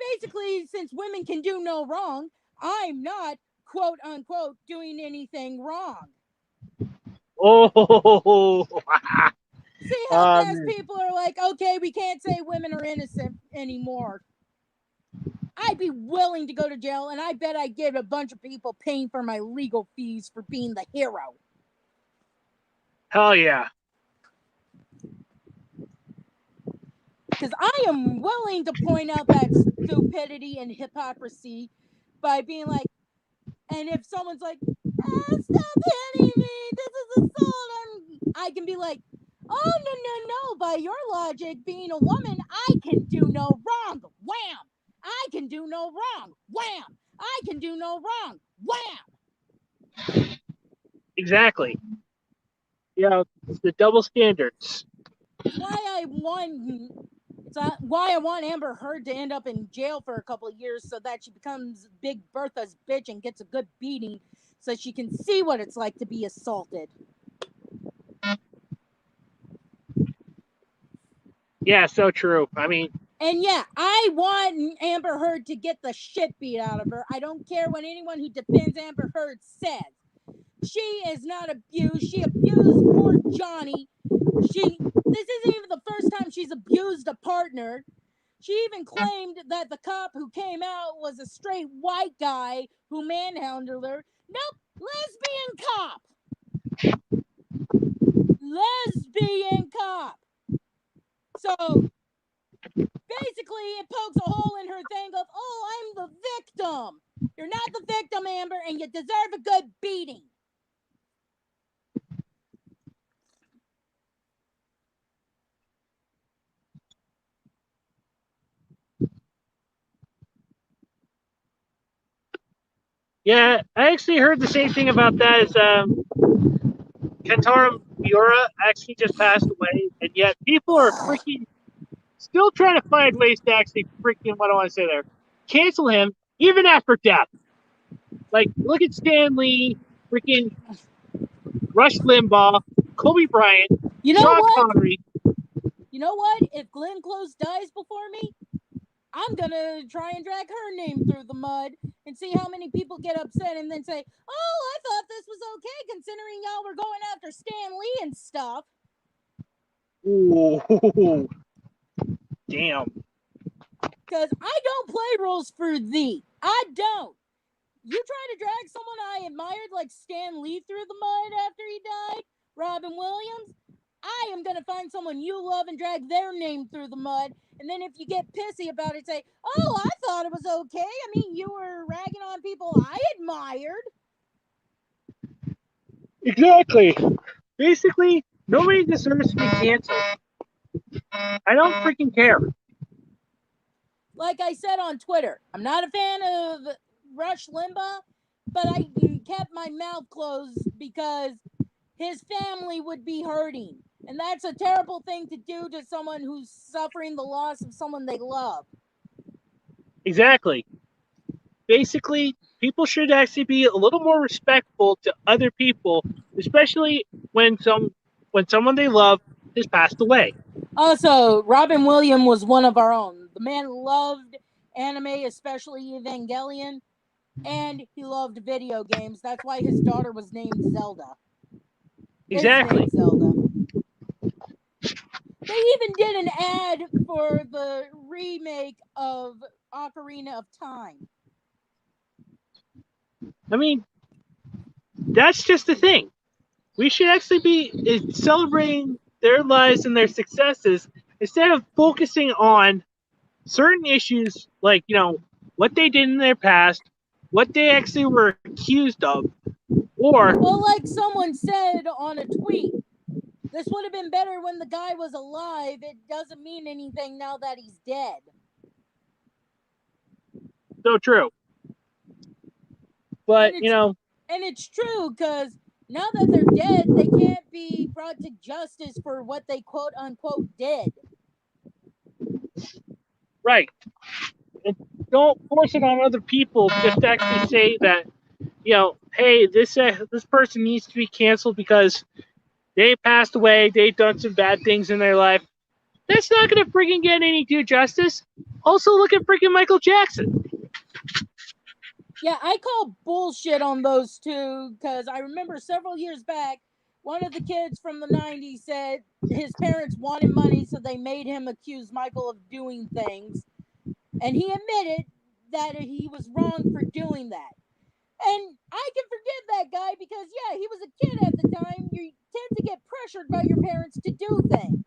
Basically, since women can do no wrong, I'm not, quote unquote, doing anything wrong. Oh, see how fast people are like, okay, we can't say women are innocent anymore. I'd be willing to go to jail, and I bet I'd get a bunch of people paying for my legal fees for being the hero. Hell yeah. Because I am willing to point out that stupidity and hypocrisy by being like, and if someone's like, stop hitting me, this is assault, I can be like, oh, no, by your logic, being a woman, I can do no wrong, wham! I can do no wrong, wham! I can do no wrong, wham! Exactly. It's the double standards. Why I want Amber Heard to end up in jail for a couple of years so that she becomes Big Bertha's bitch and gets a good beating so she can see what it's like to be assaulted. Yeah, so true. I mean, And yeah, I want Amber Heard to get the shit beat out of her. I don't care what anyone who defends Amber Heard says. She is not abused. She abused poor Johnny. This isn't even the first time she's abused a partner. She even claimed that the cop who came out was a straight white guy who manhandled her. Nope, lesbian cop. Lesbian cop. So basically, it pokes a hole in her thing of, oh, I'm the victim. You're not the victim, Amber, and you deserve a good beating. Yeah, I actually heard the same thing about that. As Kentaro Miura actually just passed away, and yet people are freaking still trying to find ways to actually freaking, what do I want to say there, cancel him even after death. Like, look at Stan Lee, freaking Rush Limbaugh, Kobe Bryant, You know Sean what? Connery. You know what? If Glenn Close dies before me, I'm gonna try and drag her name through the mud and see how many people get upset and then say, oh, I thought this was okay considering y'all were going after Stan Lee and stuff. Ooh, damn. Because I don't play rules for thee. I don't. You try to drag someone I admired like Stan Lee through the mud after he died, Robin Williams, I am going to find someone you love and drag their name through the mud. And then if you get pissy about it, say, oh, I thought it was okay. I mean, you were ragging on people I admired. Exactly. Basically, nobody deserves to be canceled. I don't freaking care. Like I said on Twitter, I'm not a fan of Rush Limbaugh, but I kept my mouth closed because his family would be hurting. And that's a terrible thing to do to someone who's suffering the loss of someone they love. Exactly. Basically, people should actually be a little more respectful to other people, especially when someone they love has passed away. Also, Robin Williams was one of our own. The man loved anime, especially Evangelion, and he loved video games. That's why his daughter was named Zelda. Exactly. Named Zelda. They even did an ad for the remake of Ocarina of Time. I mean, that's just the thing. We should actually be celebrating their lives and their successes instead of focusing on certain issues like, what they did in their past, what they actually were accused of, or well, like someone said on a tweet, this would have been better when the guy was alive. It doesn't mean anything now that he's dead. So true. But, and it's true because now that they're dead, they can't be brought to justice for what they quote unquote did. Right. And don't force it on other people just to actually say that, hey, this person needs to be canceled because they passed away, they've done some bad things in their life. That's not going to freaking get any due justice. Also, look at freaking Michael Jackson. Yeah, I call bullshit on those two because I remember several years back, one of the kids from the 90s said his parents wanted money, so they made him accuse Michael of doing things. And he admitted that he was wrong for doing that. And I can forgive that guy because, yeah, he was a kid at the time. You tend to get pressured by your parents to do things.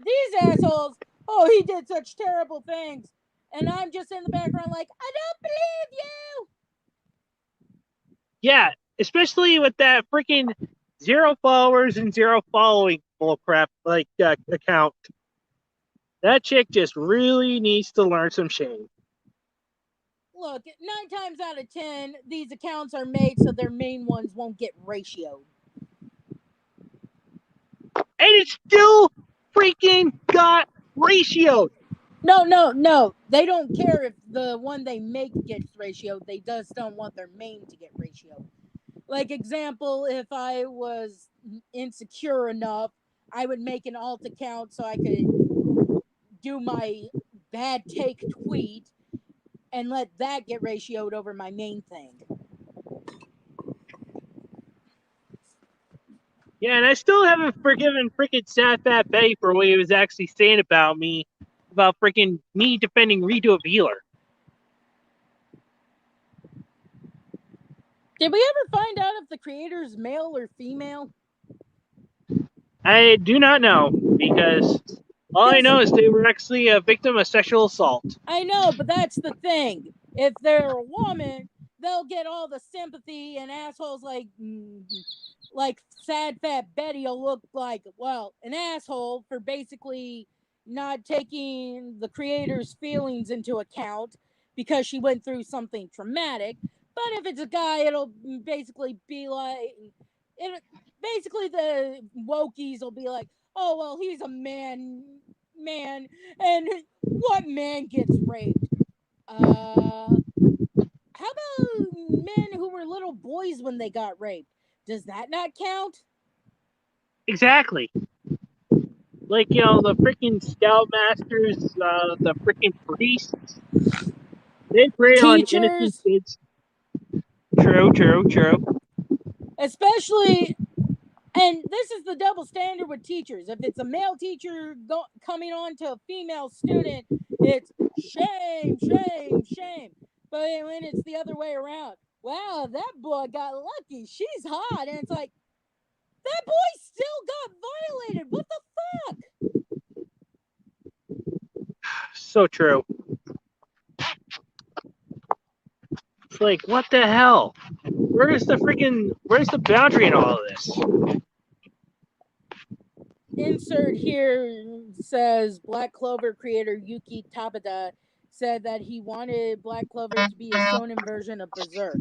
These assholes, oh, he did such terrible things. And I'm just in the background like, I don't believe you. Yeah, especially with that freaking 0 followers and 0 following bullcrap account. That chick just really needs to learn some shame. Look, 9 times out of 10, these accounts are made so their main ones won't get ratioed. And it still freaking got ratioed. No. They don't care if the one they make gets ratioed. They just don't want their main to get ratioed. Like, example, if I was insecure enough, I would make an alt account so I could do my bad take tweet and let that get ratioed over my main thing. Yeah, and I still haven't forgiven freaking Sad Fat Betty for what he was actually saying about me, about freaking me defending Redo of Healer. Did we ever find out if the creator is male or female? I do not know, because all I know is they were actually a victim of sexual assault. I know, but that's the thing. If they're a woman, they'll get all the sympathy, and assholes like Sad Fat Betty will look like, well, an asshole for basically not taking the creator's feelings into account because she went through something traumatic. But if it's a guy, it'll basically be like, basically the wokies will be like, oh, well, he's a man, and what man gets raped? How about men who were little boys when they got raped? Does that not count? Exactly. Like, you know, the freaking scoutmasters, the freaking priests, they prey on innocent Teachers, kids. True. especially, and this is the double standard with teachers. If it's a male teacher coming on to a female student, it's shame. But when it's the other way around, wow, that boy got lucky. She's hot. And it's like, that boy still got violated. What the fuck? So true. It's like, what the hell? Where's the boundary in all of this? Insert here says Black Clover creator Yuki Tabata said that he wanted Black Clover to be a shonen version of Berserk.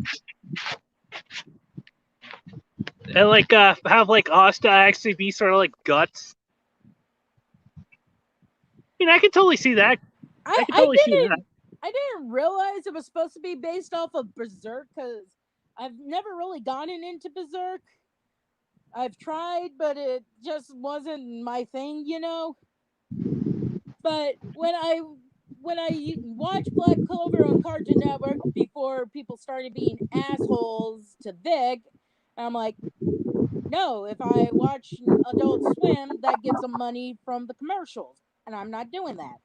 And like, have like Asta actually be sort of like Guts. I mean, I can totally see that. I didn't realize it was supposed to be based off of Berserk because I've never really gotten into Berserk. I've tried, but it just wasn't my thing, you know. But when I watched Black Clover on Cartoon Network before people started being assholes to Vic, I'm like, no, if I watch Adult Swim, that gives them money from the commercials, and I'm not doing that.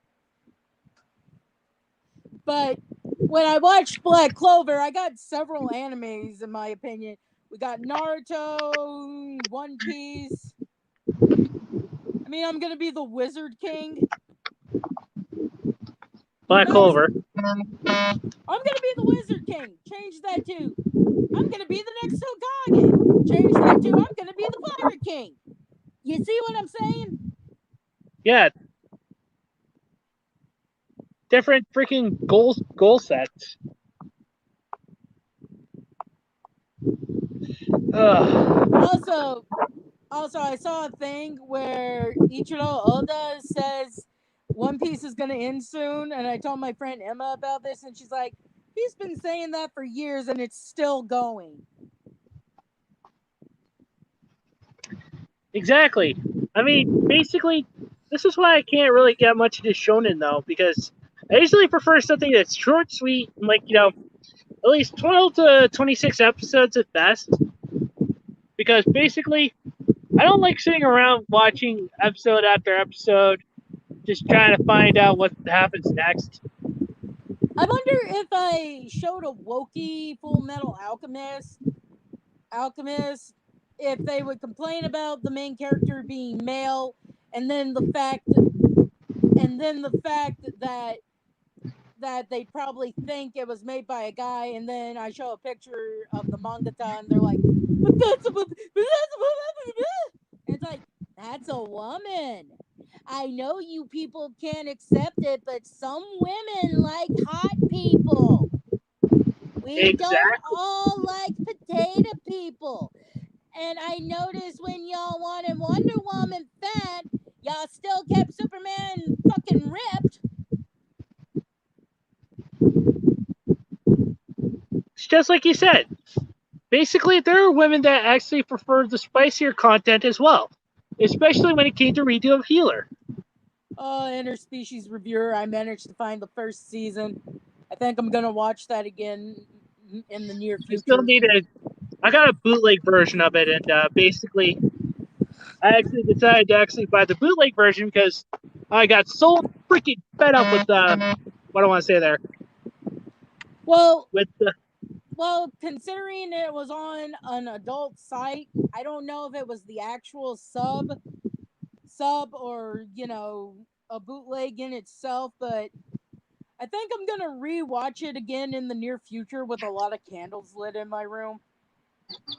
But when I watched Black Clover, I got several animes, in my opinion. We got Naruto, One Piece. I mean, I'm going to be the Wizard King. Black Clover. I'm going to be the Wizard King. Change that to, I'm going to be the next Hokage. Change that to, I'm going to be the Pirate King. You see what I'm saying? Yeah. Different freaking goal sets. Also, I saw a thing where Ichiro Oda says One Piece is going to end soon, and I told my friend Emma about this, and she's like, he's been saying that for years, and it's still going. Exactly. I mean, basically, this is why I can't really get much into shonen, though, because I usually prefer something that's short, sweet, and like, you know, at least 12 to 26 episodes at best. Because basically, I don't like sitting around watching episode after episode, just trying to find out what happens next. I wonder if I showed a Wokey Full Metal Alchemist, if they would complain about the main character being male, and then the fact that they'd probably think it was made by a guy, and then I show a picture of the mangaka, and they're like, but that's a woman. It's like, that's a woman. I know you people can't accept it, but some women like hot people. We don't all like potato people. And I noticed when y'all wanted Wonder Woman fat, y'all still kept Superman fucking ripped. It's just like you said. Basically, there are women that actually prefer the spicier content as well, especially when it came to Redo of Healer. Interspecies Reviewer. I managed to find the first season. I think I'm gonna watch that again in the near I still future. need I got a bootleg version of it, and basically, I actually decided to actually buy the bootleg version because I got so freaking fed up with what I want to say there. Well, With the considering it was on an adult site, I don't know if it was the actual sub or a bootleg in itself, but I think I'm gonna rewatch it again in the near future with a lot of candles lit in my room.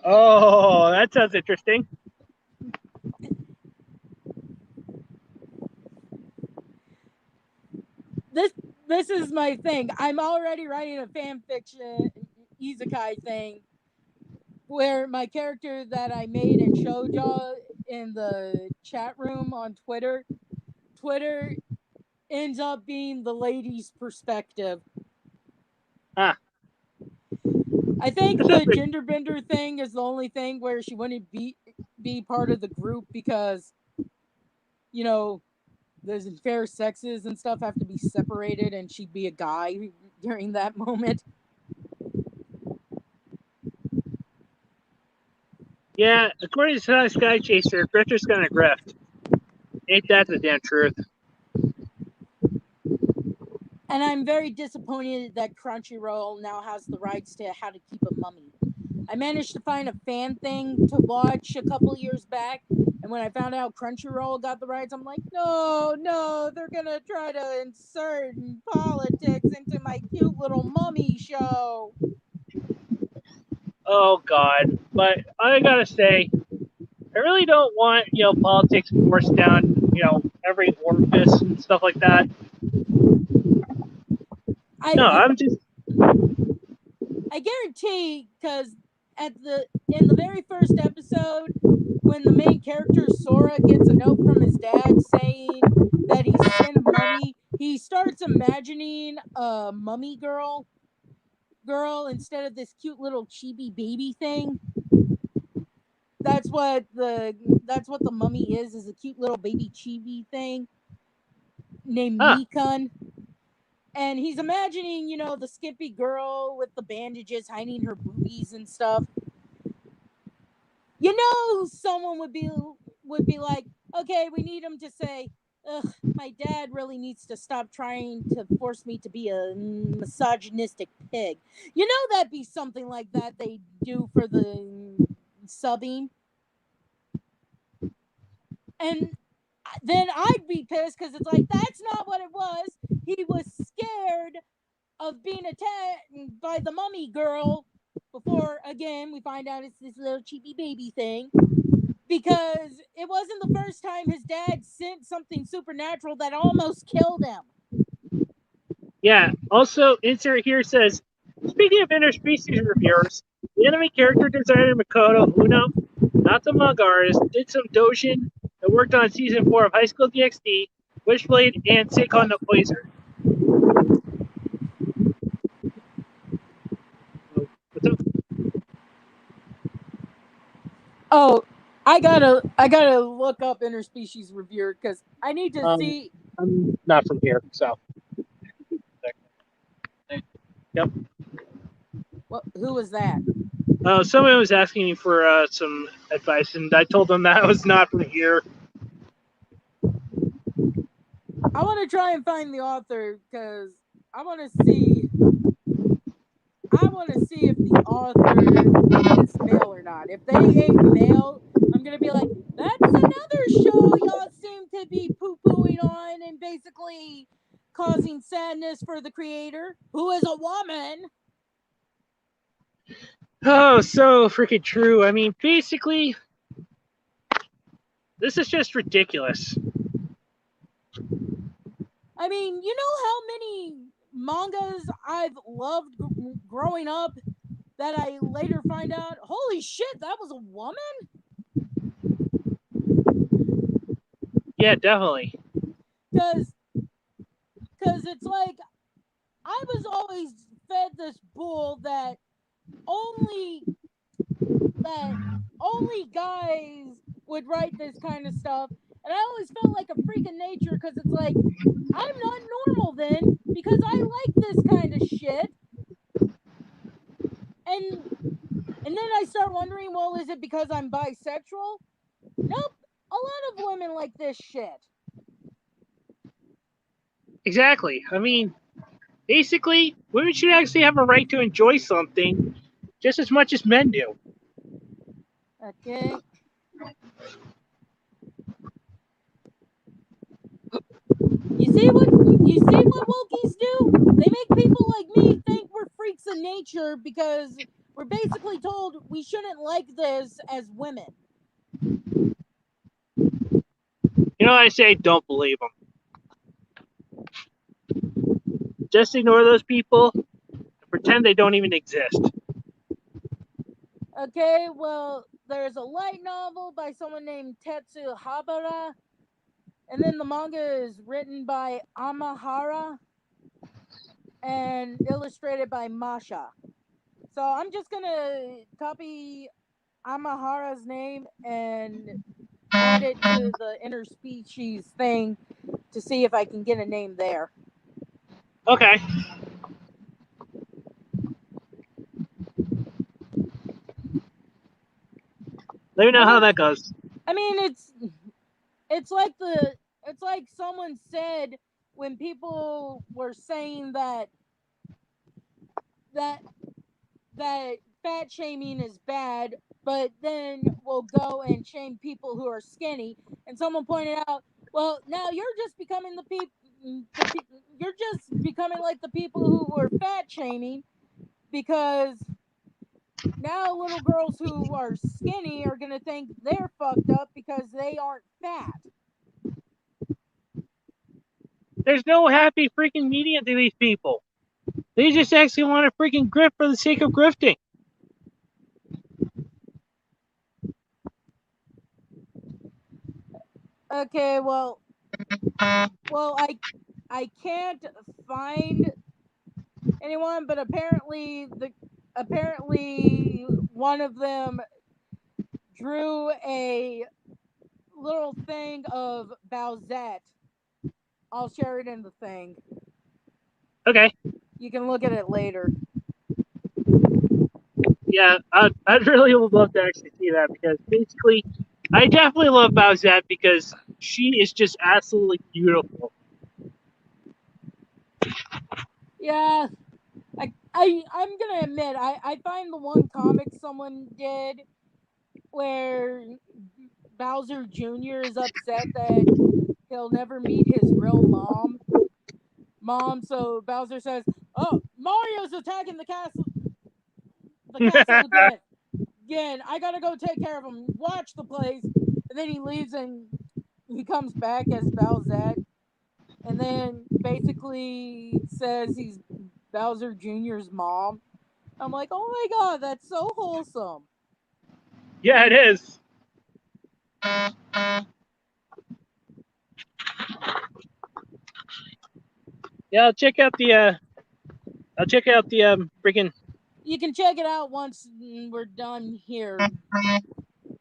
oh, that sounds interesting. This is my thing. I'm already writing a fan fiction isekai thing where my character that I made and showed y'all in the chat room on Twitter ends up being the lady's perspective. Ah. I think the gender bender thing is the only thing where she wouldn't be part of the group because, there's fair sexes and stuff have to be separated, and she'd be a guy during that moment. Yeah, according to Sky Chaser, Grifter's gonna grift. Ain't that the damn truth? And I'm very disappointed that Crunchyroll now has the rights to How to Keep a Mummy. I managed to find a fan thing to watch a couple years back, and when I found out Crunchyroll got the rights, I'm like, no, they're gonna try to insert politics into my cute little mummy show. Oh God! But I gotta say, I really don't want politics forced down every orifice and stuff like that. I'm just. I guarantee, because in the very first episode, when the main character Sora gets a note from his dad saying that he's sent a mummy, he starts imagining a mummy girl instead of this cute little chibi baby thing. That's what the mummy is a cute little baby chibi thing named Mikun. And he's imagining, the skimpy girl with the bandages hiding her boobies and stuff. Someone would be like, okay, we need him to say, ugh, my dad really needs to stop trying to force me to be a misogynistic pig. That'd be something like that they do for the subbing. And then I'd be pissed because it's like, that's not what it was. He was scared of being attacked by the mummy girl before, again, we find out it's this little chibi baby thing. Because it wasn't the first time his dad sent something supernatural that almost killed him. Yeah, also, insert here says, speaking of interspecies reviewers, the enemy character designer Makoto Uno, not the manga artist, did some dojin and worked on season 4 of High School DxD, Witchblade, and Seikon no Poiser. What's up? Oh, I gotta look up interspecies reviewer because I need to see. I'm not from here, so. Yep. Who was that? Someone was asking me for some advice, and I told them that I was not from here. I want to try and find the author because I want to see if the author is male or not. If they ain't male, I'm gonna be like, that's another show y'all seem to be poo-pooing on and basically causing sadness for the creator, who is a woman. Oh, so freaking true. I mean, basically, this is just ridiculous. I mean, you know how many mangas I've loved growing up that I later find out, holy shit, that was a woman? Yeah, definitely. Because it's like, I was always fed this bull that only guys would write this kind of stuff, And I always felt like a freak of nature because it's like, I'm not normal then because I like this kind of shit. And then I start wondering, well, is it because I'm bisexual? Nope. A lot of women like this shit. Exactly. I mean, basically, women should actually have a right to enjoy something just as much as men do. Okay. You see what wokies do? They make people like me think we're freaks of nature because we're basically told we shouldn't like this as women. You know, I say don't believe them. Just ignore those people and pretend they don't even exist. Okay, well, there's a light novel by someone named Tetsu Habara, and then the manga is written by Amahara and illustrated by Masha. So I'm just gonna copy Amahara's name and add it to the interspecies thing to see if I can get a name there. Okay. Let me know how that goes. I mean, it's like someone said when people were saying that fat shaming is bad, but then we'll go and shame people who are skinny. And someone pointed out, well, now you're just becoming you're just becoming like the people who were fat shaming, because now little girls who are skinny are gonna think they're fucked up because they aren't fat. There's no happy freaking medium to these people. They just actually want to freaking grift for the sake of grifting. Okay, well, I can't find anyone, but apparently one of them drew a little thing of Bowsette. I'll share it in the thing. Okay. You can look at it later. Yeah, I'd really love to actually see that, because basically, I definitely love Bowsette because she is just absolutely beautiful. Yeah, I'm gonna admit I find the one comic someone did where Bowser Jr. is upset that he'll never meet his real mom. So Bowser says, "Oh, Mario's attacking the castle again. I gotta go take care of him. Watch the place." And then he leaves and he comes back as Bowsette, and then basically says he's Bowser Jr.'s mom. I'm like, oh my god, that's so wholesome. Yeah, it is. Yeah, I'll check out the freaking. You can check it out once we're done here,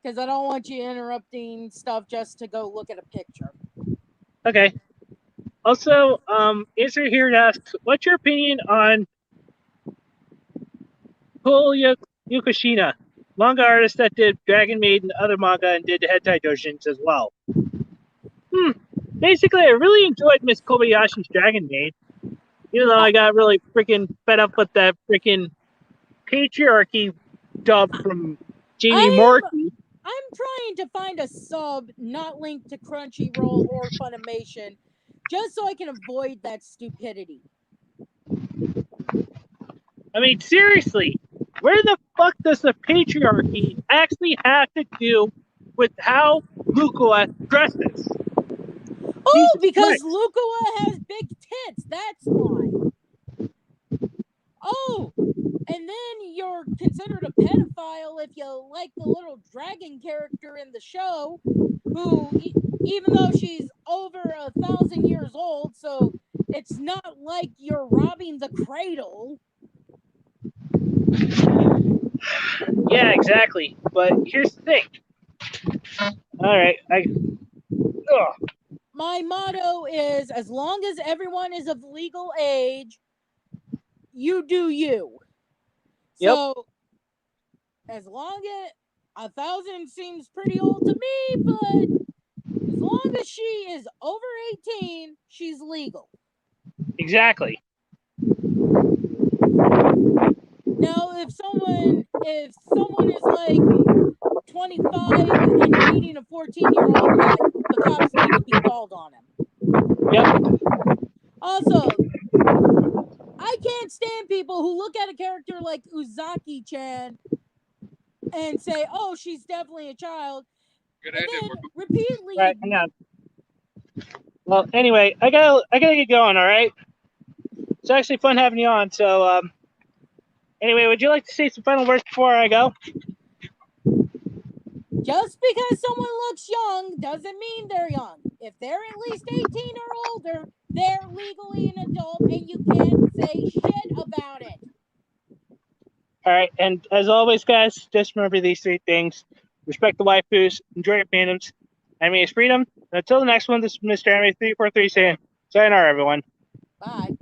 because I don't want you interrupting stuff just to go look at a picture. Okay. Also, Answer here asks, what's your opinion on Yukushina, manga artist that did Dragon Maid and other manga and did hentai dojins as well? Basically, I really enjoyed Miss Kobayashi's Dragon Maid, even though I got really freaking fed up with that freaking patriarchy dub from Jamie Morky. I'm trying to find a sub not linked to Crunchyroll or Funimation, just so I can avoid that stupidity. I mean, seriously, where the fuck does the patriarchy actually have to do with how Lukua dresses? Oh, Jesus because Christ. Lukua has big tits. That's why. Oh, and then you're considered a pedophile if you like the little dragon character in the show, who, even though she's over 1,000 years old, so it's not like you're robbing the cradle. Yeah, exactly. But here's the thing. All right, Ugh. My motto is, as long as everyone is of legal age, you do you. Yep. So, as long as 1,000 seems pretty old to me, but as long as she is over 18, she's legal. Exactly. Now, if someone is like 25 and dating a 14-year-old, yeah, the cops need to be called on him. Yep. Also, I can't stand people who look at a character like Uzaki-chan and say, "Oh, she's definitely a child," and then repeatedly. Right. Hang on. Well, anyway, I gotta get going. All right. It's actually fun having you on. So, anyway, would you like to say some final words before I go? Just because someone looks young doesn't mean they're young. If they're at least 18 or older, they're legally an adult and you can't say shit about it. All right. And as always, guys, just remember these three things: respect the waifus, enjoy your fandoms. Anime is freedom. And until the next one, this is Mr. Anime 343 saying, sayonara, everyone. Bye.